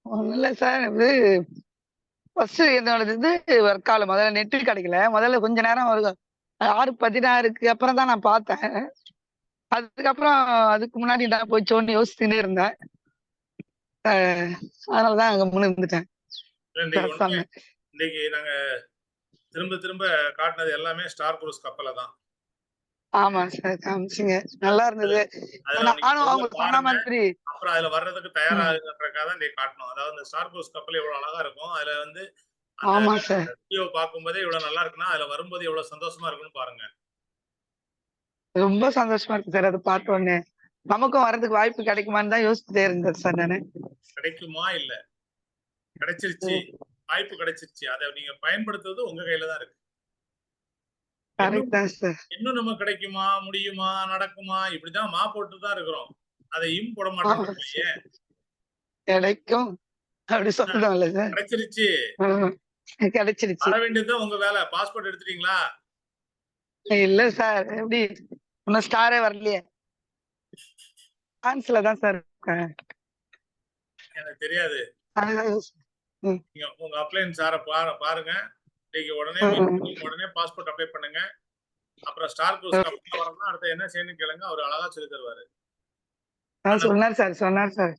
ஒன்றும் இல்லை சார். இது ஃபர்ஸ்ட் என்னோட இது ஒர்க் ஆகல. முதல்ல நெட்டு கிடைக்கல. முதல்ல கொஞ்ச நேரம் ஒரு 6:16க்கு அப்புறம் தான் நான் பார்த்தேன். அதுக்கப்புறம் அதுக்கு முன்னாடி நான் போயிச்சோன்னு யோசிச்சுட்டே இருந்தேன். அதனாலதான் அங்க முன்னு இருந்துட்டேன். இன்னைக்கு நாங்க திரும்ப திரும்ப காட்டினது எல்லாமே ஸ்டார் குரூஸ் கப்பலை தான். ஆமா சார், காமிச்சிங்க, நல்லா இருந்தது. நானும் அவங்க சொன்ன மாதிரி அப்புறம் அதுல வர்றதுக்கு தயாராகுன்றதுக்காக தான் இன்னைக்கு காட்டணும். அதாவது இந்த ஸ்டார் குரூஸ் கப்பல் எவ்வளவு அழகா இருக்கும். அதுல வந்து ஆமா சார், வீடியோ பார்க்கும்போதே இவ்வளவு நல்லா இருக்குன்னா அதுல வரும்போது எவ்வளவு சந்தோஷமா இருக்குன்னு பாருங்க. ரொம்ப சந்தோஷமா இருக்கு சார். அதை பார்த்த உடனே நமக்கும் வர்றதுக்கு வாய்ப்பு கிடைக்குமான்னு தான் யோசிச்சுட்டே இருந்தேன் சார் நானு. கிடைக்குமா இல்ல, கிடைச்சிருச்சு, வாய்ப்பு கிடைச்சிருச்சு. அதை நீங்க பயன்படுத்துறது உங்க கையில தான் இருக்கு. இன்னும் நம்ம கிடைக்குமா, முடியுமா, நடக்குமா, இப்படிதான் மா போட்டு தான் இருக்கிறோம். அதையும் போட மாட்டோம். கிடைக்கும் அப்படி சொல்லணும்ல சார். கிடைச்சிருச்சு, கிடைச்சிருச்சு. வர வேண்டியதுதான் உங்க வேலை. பாஸ்போர்ட் எடுத்துட்டீங்களா? இல்ல சார், எப்படி இன்னும் ஸ்டாரே வரலையே. பிரான்ஸ்ல தான் சார் இருக்கேன். எனக்கு தெரியாது. நீங்க உங்க அப்ளைன் சார பாருங்க. இன்னைக்கு உடனே பாஸ்போர்ட் அப்ளை பண்ணுங்க. அப்புறம் ஸ்டார் குரூஸ் கப்பல் வரணும்னா அடுத்து என்ன செய்யணும்னு கேளுங்க. அவர் அழகா சொல்லி தருவாரு. சொன்னார் சார்.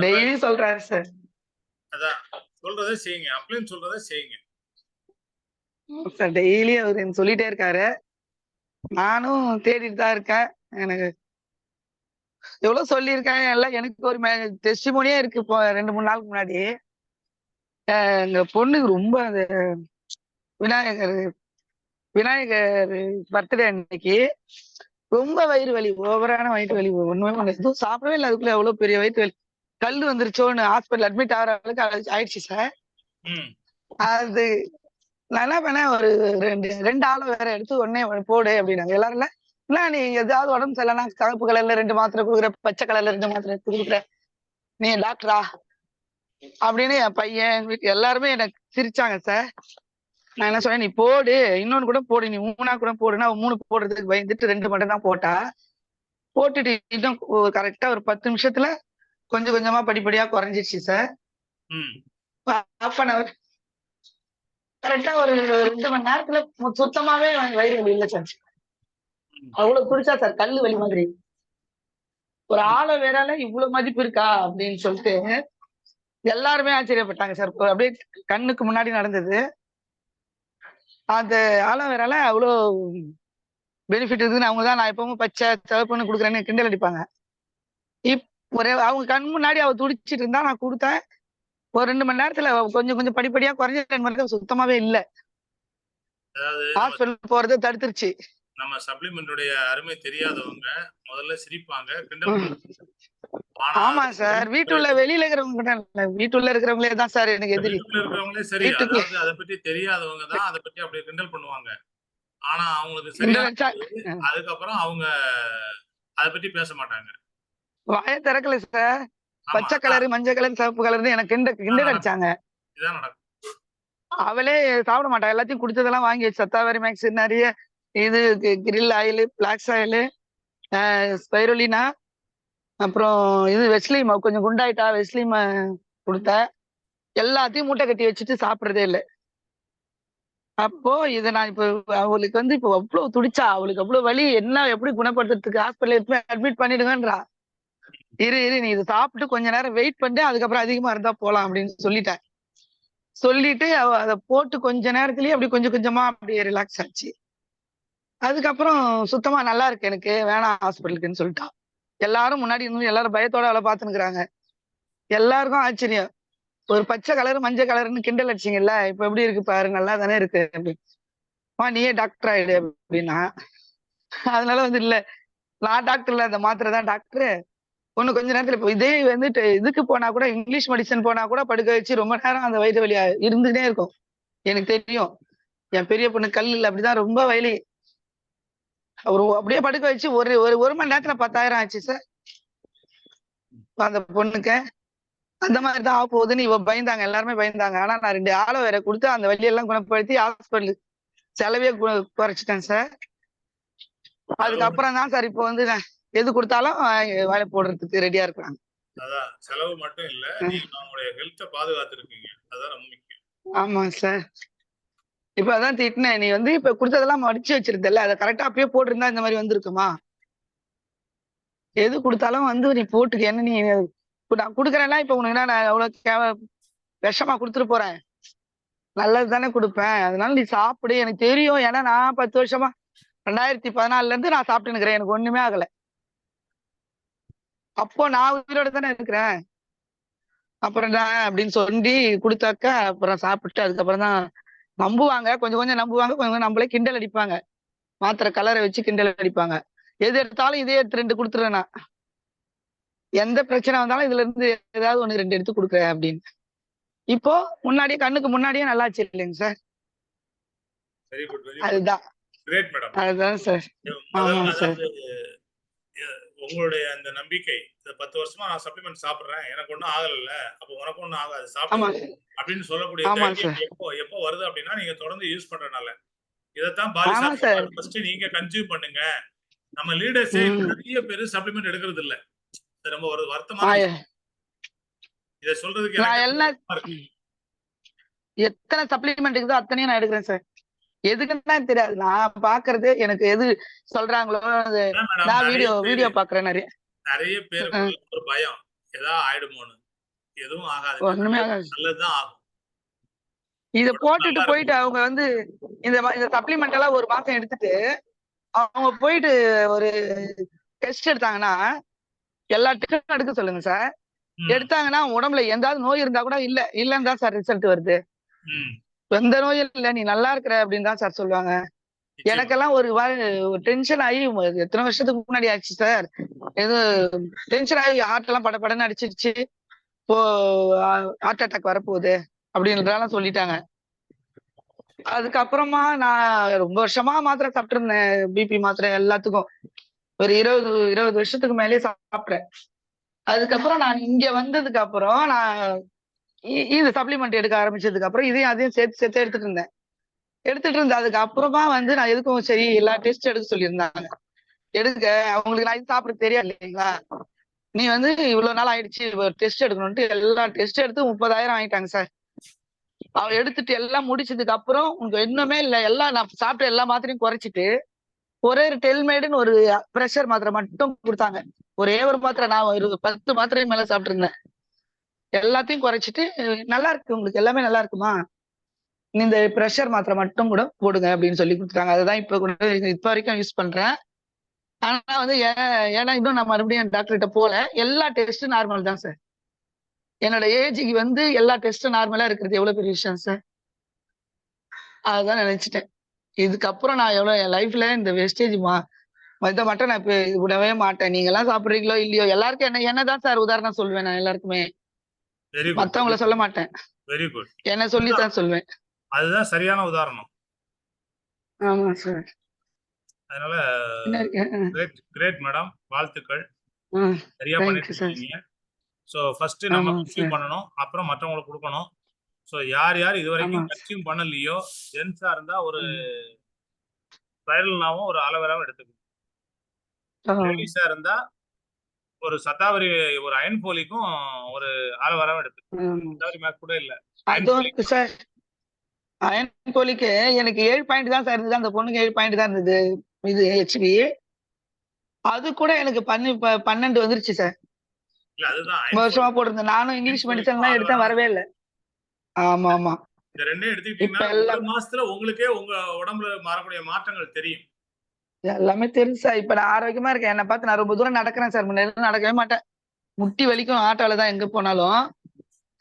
டெய்லி சொல்றாரு சார். அதான் சொல்றதை செய்யுங்க. அப்ளைன் சொல்றதை செய்யுங்க சார். டெய்லி அவர் சொல்லிட்டே இருக்காரு. நானும் தேடிட்டு தான் இருக்கேன். எனக்கு எவ்வளவு சொல்லியிருக்கேன் எல்லாம். எனக்கு ஒரு டெஸ்டிமோனியே இருக்கு. இப்போ 2-3 நாளுக்கு முன்னாடி எங்க பொண்ணுக்கு ரொம்ப அந்த விநாயகர் விநாயகர் பர்த்டே அன்னைக்கு ரொம்ப வயிறு வலி, ஓவரான வயிற்று வலி, ஒண்ணுமே பண்ணல, எதுவும் சாப்பிடவே இல்லை. அதுக்குள்ள எவ்வளவு பெரிய வயிற்று வலி, கல் வந்துருச்சோன்னு ஹாஸ்பிட்டல் அட்மிட் ஆகிற அளவுக்கு ஆயிடுச்சு சார். அது நான் என்ன பண்ணேன், ஒரு ரெண்டு ஆளை வேற எடுத்து உடனே போடு அப்படின்னாங்க. எல்லாரும் இல்ல நீ ஏதாவது உடம்பு சரியில்லைன்னா கருப்பு கலர்ல 2 மாத்திரை கொடுக்குற, பச்சை கலர்ல 2 மாத்திரை கொடுக்குற, நீ டாக்டரா அப்படின்னு என் பையன் எங்க வீட்டு எல்லாருமே எனக்கு சிரிச்சாங்க சார். நான் என்ன சொன்னேன், நீ போடு, இன்னொன்னு கூட போடு, நீ 3 கூட போடுனா 3 போடுறதுக்கு பயந்துட்டு 2 மட்டும் தான் போட்டா. போட்டுட்டு இன்னும் கரெக்டா ஒரு 10 நிமிஷத்துல கொஞ்சம் கொஞ்சமா படிப்படியா குறைஞ்சிருச்சு சார். 1/2 hour கரெக்டா ஒரு 2 மணி நேரத்துல சுத்தமாவே வயிறு வலி இல்லை சார். அவ்வளவு பிடிச்சா சார், கல்லு வலி மாதிரி. ஒரு ஆளை வேறால இவ்வளவு மதிப்பு இருக்கா அப்படின்னு சொல்லிட்டு எல்லாருமே ஆச்சரியப்பட்டாங்க சார். அப்படியே கண்ணுக்கு முன்னாடி நடந்தது. அந்த ஆலோவேரால அவ்வளோ பெனிஃபிட் இருக்குன்னு அவங்க தான் நான் எப்பவும் பச்சை சிவப்புன்னு கொடுக்குறேன்னு கிண்டல் அடிப்பாங்க. அவங்க கண் முன்னாடி அவ துடிச்சிட்டு இருந்தா நான் கொடுத்தேன். ஒரு 2 மணி நேரத்துல கொஞ்சம் கொஞ்சம் படிப்படியா குறைஞ்ச 2 மணி நேரம் சுத்தமாவே இல்ல. ஹாஸ்பிட்டல் போறதை தடுத்துருச்சு. நம்ம சப்ளிமெண்டோடைய அருமை தெரியாதவங்க முதல்ல சிரிப்பாங்க, கிண்டல். ஆமா சார், வீட்டுள்ள வெளியில இருக்கிறவங்க வீட்டுள்ள இருக்கிறவங்களே தான் சார் எனக்கு எதிரி. இருக்கிறவங்களே சரி, அதாவது அதை பத்தி தெரியாதவங்க தான் அதை பத்தி அப்படியே கிண்டல் பண்ணுவாங்க. ஆனா அவங்களுக்கு சரியா அதுக்கப்புறம் அவங்க அதை பத்தி பேச மாட்டாங்க. வாயை திறக்கல சார். பச்சை கலரு, மஞ்சள் கலர், சிவப்பு கலர்னு எனக்கு கிண்டல் அடிச்சாங்க. இதான் நடக்கும். அவளே சாப்பிட மாட்டா, எல்லாத்தையும் குடிச்சதெல்லாம் வாங்கி சத்தாவரி மேக்ஸ், நிறைய இது krill oil, flax oil, spirulina, அப்புறம் இது வெஸ்லிம், கொஞ்சம் குண்டாயிட்டா வெஸ்லிம் கொடுத்த, எல்லாத்தையும் மூட்டை கட்டி வச்சுட்டு சாப்பிட்றதே இல்லை. அப்போ இதை நான் இப்போ அவளுக்கு வந்து இப்போ அவ்வளவு துடிச்சா, அவளுக்கு அவ்வளவு வலி, என்ன எப்படி குணப்படுத்துறதுக்கு ஹாஸ்பிட்டல் எடுத்து அட்மிட் பண்ணிடுங்கன்றா. இரு நீ இதை சாப்பிட்டு கொஞ்ச நேரம் வெயிட் பண்ணிட்டு அதுக்கப்புறம் அதிகமா இருந்தா போலாம் அப்படின்னு சொல்லிட்டேன். சொல்லிட்டு அவ அதை போட்டு கொஞ்ச நேரத்திலேயே அப்படி கொஞ்சம் கொஞ்சமா அப்படியே ரிலாக்ஸ் ஆச்சு. அதுக்கப்புறம் சுத்தமா நல்லா இருக்கு, எனக்கு வேணாம் ஹாஸ்பிட்டலுக்குன்னு சொல்லிட்டா. எல்லாரும் முன்னாடி இருந்து எல்லாரும் பயத்தோட அவளை பார்த்துனுக்குறாங்க. எல்லாருக்கும் ஆச்சரியம். ஒரு பச்சை கலர் மஞ்சள் கலர்னு கிண்டல் அடிச்சிங்கல்ல, இப்ப எப்படி இருக்கு பாரு, நல்லா தானே இருக்கு அப்படின்னு. நீயே டாக்டர் ஆயிடு அப்படின்னா. அதனால வந்து இல்ல, நான் டாக்டர் இல்ல, அந்த மாத்திரை தான் டாக்டரு. ஒண்ணு கொஞ்ச நேரத்துல இப்போ இதே வந்துட்டு இதுக்கு போனா கூட, இங்கிலீஷ் மெடிசன் போனா கூட படுக்க வச்சு ரொம்ப நேரம் அந்த வயிறு வலி இருந்துகிட்டே இருக்கும். எனக்கு தெரியும், என் பெரிய பொண்ணு கல்லுல அப்படிதான் ரொம்ப வலி. அவரு அப்படியே படுக்க வச்சு ஒரு மணி நேரத்துல 10,000 ஆச்சு சார் அந்த பொண்ணுக்கு. அந்த மாதிரிதான் ஆக போகுதுன்னு இவ பயந்தாங்க, எல்லாருமே பயந்தாங்க. ஆனா நான் 2 ஆலோவேரா கொடுத்து அந்த வலியெல்லாம் குணப்படுத்தி ஹாஸ்பிட்டல் செலவே குறைச்சிட்டேன் சார். அதுக்கப்புறம் தான் சார் இப்போ வந்து நான் எது கொடுத்தாலும் வேலை போடுறதுக்கு ரெடியா இருக்கிறாங்க. அதான் செலவு மட்டும் இல்ல, நீங்க அவங்களுடைய ஹெல்த்தை பாதுகாத்துருக்கீங்க, அதான் ரொம்ப முக்கியம். ஆமா சார். இப்ப அதான் திட்டினேன், நீ வந்து இப்ப கொடுத்ததெல்லாம் மடிச்சு வச்சிருந்தல, அதை கரெக்டா அப்படியே போட்டிருந்தா இந்த மாதிரி வந்திருக்குமா? எது கொடுத்தாலும் வந்து நீ போட்டுக்க, என்ன நீ நான் கொடுக்குறேன்னா இப்ப உனக்கு நான் அவ்வளவு விஷமா கொடுத்துட்டு போறேன், நல்லது தானே கொடுப்பேன். அதனால நீ சாப்பிடு, எனக்கு தெரியும். ஏன்னா நான் 10 வருஷமா 2014 இருந்து நான் சாப்பிட்டு இருக்கிறேன், எனக்கு ஒண்ணுமே ஆகல. அப்போ நான் உயிரோட தானே இருக்கிறேன். அப்புறம் தான் அப்படின்னு சொல்லி கொடுத்தாக்க அப்புறம் சாப்பிட்டு அதுக்கப்புறம் தான் நம்புவாங்க, கொஞ்சம் கொஞ்சம் நம்புவாங்க, கொஞ்சம் கொஞ்சம் நம்மளே கிண்டல் அடிப்பாங்க. மாத்திரை கலரை வச்சு கிண்டல் அடிப்பாங்க. எது எடுத்தாலும் இதே எடுத்து 2 கொடுத்துருவேன் நான். எந்த பிரச்சனை வந்தாலும் இதுல இருந்து ஏதாவது 1 2 எடுத்து கொடுக்குறேன் அப்படின்னு. இப்போ முன்னாடியே கண்ணுக்கு முன்னாடியே நல்லாச்சு இல்லைங்க சார். அதுதான் அதுதான் சார். ஆமாங்க சார். உங்களுடைய அந்த நம்பிக்கை, 10 வருஷமா நான் சப்ளிமெண்ட் சாப்பிடுறேன், எனக்கு ஒன்றும் ஆகல, அப்போ உனக்கு ஒன்றும் ஆகாது சாப்பிடு அப்படின்னு சொல்லக்கூடிய எப்போ வருது அப்படின்னா நீங்க தொடர்ந்து யூஸ் பண்றதுனால. இதைத்தான் ஃபர்ஸ்ட் நீங்க கன்சியூம் பண்ணுங்க. நம்ம லீடர்ஸே நிறைய பேர் சப்ளிமெண்ட் எடுக்கிறது இல்ல, ரொம்ப ஒரு வருத்தமா இதை சொல்றதுக்கு. எத்தனை சப்ளிமெண்ட் இருக்குதோ அத்தனையும் நான் எடுக்கிறேன் சார். எதுக்குன்னா தெரியாது, நான் பாக்குறது எனக்கு எது சொல்றாங்களோ நான் வீடியோ பாக்குறேன். நிறைய பேருக்கு ஒரு பயம், ஏதாவது ஆயிடுமோன்னு. எதுவும் ஆகாது, ஒண்ணுமே ஆகாது, நல்லதுதான் ஆகும். இத போட்டுட்டு போயிட்டு அவங்க வந்து இந்த சப்ளிமெண்ட் எல்லாம் 1 மாசம் எடுத்துட்டு அவங்க போயிட்டு ஒரு டெஸ்ட் எடுத்தாங்கன்னா எல்லா டெஸ்டும் எடுக்க சொல்லுங்க சார். ம். எடுத்தாங்கன்னா உடம்புல எந்தாவது நோய் இருந்தா கூட இல்லன்னு தான் சார் ரிசல்ட் வருது. ம். எந்த நோயும் இல்ல, நீ நல்லா இருக்கிற அப்படின்னு தான் சார் சொல்லுவாங்க. நிச்சயமா. எனக்கெல்லாம் ஒரு டென்ஷன் ஆகி எத்தனை வருஷத்துக்கு முன்னாடி ஆச்சு சார். ஏதோ டென்ஷன் ஆகி ஹார்ட் எல்லாம் படபடன்னு அடிச்சிருச்சு. இப்போ ஹார்ட் அட்டாக் வரப்போகுது அப்படின்றதெல்லாம் சொல்லிட்டாங்க. அதுக்கப்புறமா நான் ரொம்ப வருஷமா மாத்திரை சாப்பிட்டு இருந்தேன், பிபி மாத்திரை எல்லாத்துக்கும். ஒரு 20 வருஷத்துக்கு மேலேயே சாப்பிட்டேன். அதுக்கப்புறம் நான் இங்க வந்ததுக்கு அப்புறம் நான் இது சப்ளிமெண்ட் எடுக்க ஆரம்பிச்சதுக்கு அப்புறம் இதையும் அதையும் சேர்த்து எடுத்துட்டு இருந்தேன். அதுக்கு அப்புறமா வந்து நான் எதுக்கும் சரி எல்லா டெஸ்ட் எடுக்க சொல்லியிருந்தாங்க. எடுக்க அவங்களுக்கு நான் இது சாப்பிட தெரியாது இல்லைங்களா, நீ வந்து இவ்வளவு நாள் ஆயிடுச்சு டெஸ்ட் எடுக்கணும்ட்டு எல்லா டெஸ்ட் எடுத்து 30,000 வாங்கிட்டாங்க சார். அவ எடுத்துட்டு எல்லாம் முடிச்சதுக்கு அப்புறம் உனக்கு இன்னுமே இல்ல, எல்லாம் நான் சாப்பிட்ட எல்லா மாத்திரையும் குறைச்சிட்டு ஒரே ஒரு டெல்மேடுன்னு ஒரு பிரஷர் மாத்திரை மட்டும் கொடுத்தாங்க. ஒரே ஒரு மாத்திரை, நான் ஒரு 10 மாத்திரை மேல சாப்பிட்டு இருந்தேன். எல்லாத்தையும் குறைச்சிட்டு நல்லா இருக்கு உங்களுக்கு, எல்லாமே நல்லா இருக்குமா, இந்த பிரஷர் மாத்திரை மட்டும் கூட போடுங்க அப்படின்னு சொல்லி கொடுத்துட்டாங்க. அதுதான் இப்ப வரைக்கும் யூஸ் பண்றேன். ஆனா வந்து ஏன்னா இன்னும் நான் மறுபடியும் டாக்டர் கிட்ட போல. எல்லா டெஸ்டும் நார்மல் தான் சார். என்னோட ஏஜுக்கு வந்து எல்லா டெஸ்டும் நார்மலா இருக்கிறது எவ்வளவு பெரிய விஷயம் சார். அதுதான் நினைச்சிட்டேன். இதுக்கப்புறம் நான் என் லைஃப்ல இந்த வெஸ்டேஜ் இதை மட்டும் நான் இப்ப விடவே மாட்டேன். நீங்க எல்லாம் சாப்பிடுறீங்களோ இல்லையோ, எல்லாருக்கும் என்னதான் சார் உதாரணம் சொல்வேன் நான் எல்லாருக்குமே. Very good. மத்தவங்கள சொல்ல மாட்டேன், வெரி குட். என்ன சொல்லித்தான் சொல்வேன். அதுதான் சரியான உதாரணம். ஆமா சார். அதனால என்ன இருக்கு? கிரேட் மேடம், வாழ்த்துக்கள். சரியா பண்ணிட்டு சார். இருக்கீங்க. ஸோ ஃபர்ஸ்ட் நம்ம ஆமா கன்சியூம் சார். பண்ணணும், அப்புறம் மற்றவங்களுக்கு கொடுக்கணும். ஸோ யார் இது ஆமா வரைக்கும் கன்சியூம் பண்ணலையோ, ஜென்ஸா இருந்தா ஒரு ஸ்பைரல்னாவும் ஒரு அலோவேராவும் எடுத்துக்கணும். லேடிஸா இருந்தா ஒரு சத்தாவரி, ஒரு அயன் போலிக்கும் ஒரு அலோவேராவும் எடுத்துக்கணும். சத்தாவரி மேக் கூட இல்ல, அயன் அதுவும் போலிக். சார் அயன் போலிக்கு எனக்கு 7 பாயிண்ட் தான் சார் இருந்தது. அந்த பொண்ணுக்கு 7 பாயிண்ட் தான் இருந்தது. இது ஹெச்பி அது கூட எனக்கு 12 வந்துருச்சு சார். இல்ல அதுதான் ரொம்ப அயன் வருஷமா போலிக். போட்டிருந்தேன். நானும் இங்கிலீஷ் மெடிசன் போலிக்கும் தான் எடுத்தேன், அலோவேரா. வரவே இல்லை. ஆமா ஆமா. இந்த ரெண்டையும் இப்ப எடுத்துக்கிட்டீங்கன்னா ஒரு எல்லாம் மாசத்துல உங்களுக்கே உங்க உடம்புல மாறக்கூடிய மாற்றங்கள் தெரியும். எல்லாமே தெரியும் சார். இப்ப நான் ஆரோக்கியமா இருக்கேன். என்னை பார்த்து நான் ரொம்ப தூரம் நடக்கிறேன் சார். முன்னாடி நடக்கவே மாட்டேன், முட்டி வலிக்கும் ஆட்டோல தான் எங்க போனாலும்.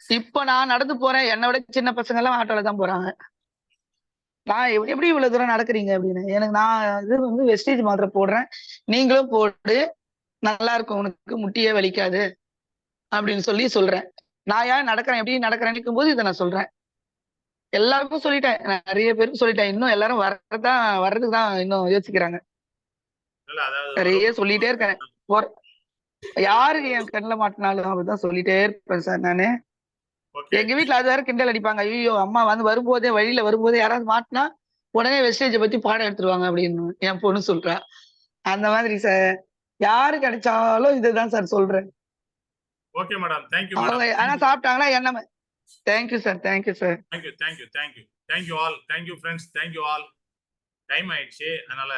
இப்ப நான் நடந்து போறேன், என்னை விட சின்ன பசங்க எல்லாம் ஆட்டோல தான் போறாங்க. நான் எப்படி இவ்வளவு தூரம் நடக்கிறீங்க அப்படின்னு. எனக்கு நான் இது வந்து வெஸ்டேஜ் மாத்திரை போடுறேன், நீங்களும் போடு, நல்லா இருக்கும் உனக்கு, முட்டியே வலிக்காது அப்படின்னு சொல்றேன். நான் ஏன் நடக்கிறேன், எப்படி நடக்கிறேன் போது இதை நான் சொல்றேன். எல்லாருக்கும் சொல்லிட்டேன், நிறைய பேருக்கு சொல்லிட்டேன். இன்னும் எல்லாரும் வர்றதுக்கு தான் இன்னும் யோசிக்கிறாங்க. இல்ல அதாவது நிறைய சொல்லிட்டே இருக்கேன். யாரு என் கண்ணுல மாட்டினாலும் அப்படிதான் சொல்லிட்டே இருப்பேன் சார் நானு. ஓகே. எங்க வீட்டுல அது வேற கிண்டல் அடிப்பாங்க, ஐயோ அம்மா வந்து வழியில வரும்போதே யாராவது மாட்டினா உடனே வெஸ்டேஜ பத்தி பாடம் எடுத்துருவாங்க அப்படின்னு என் பொண்ணு சொல்றா. அந்த மாதிரி சார் யாரு கிடைச்சாலும் இதுதான் சார் சொல்றேன். ஓகே மேடம், தேங்க்யூ அவங்க மேடம். ஆனா சாப்பிட்டாங்கன்னா என்ன. Thank you sir, thank you sir. Thank you all, thank you friends, thank you all. Time ஆயிடுச்சு, அதனால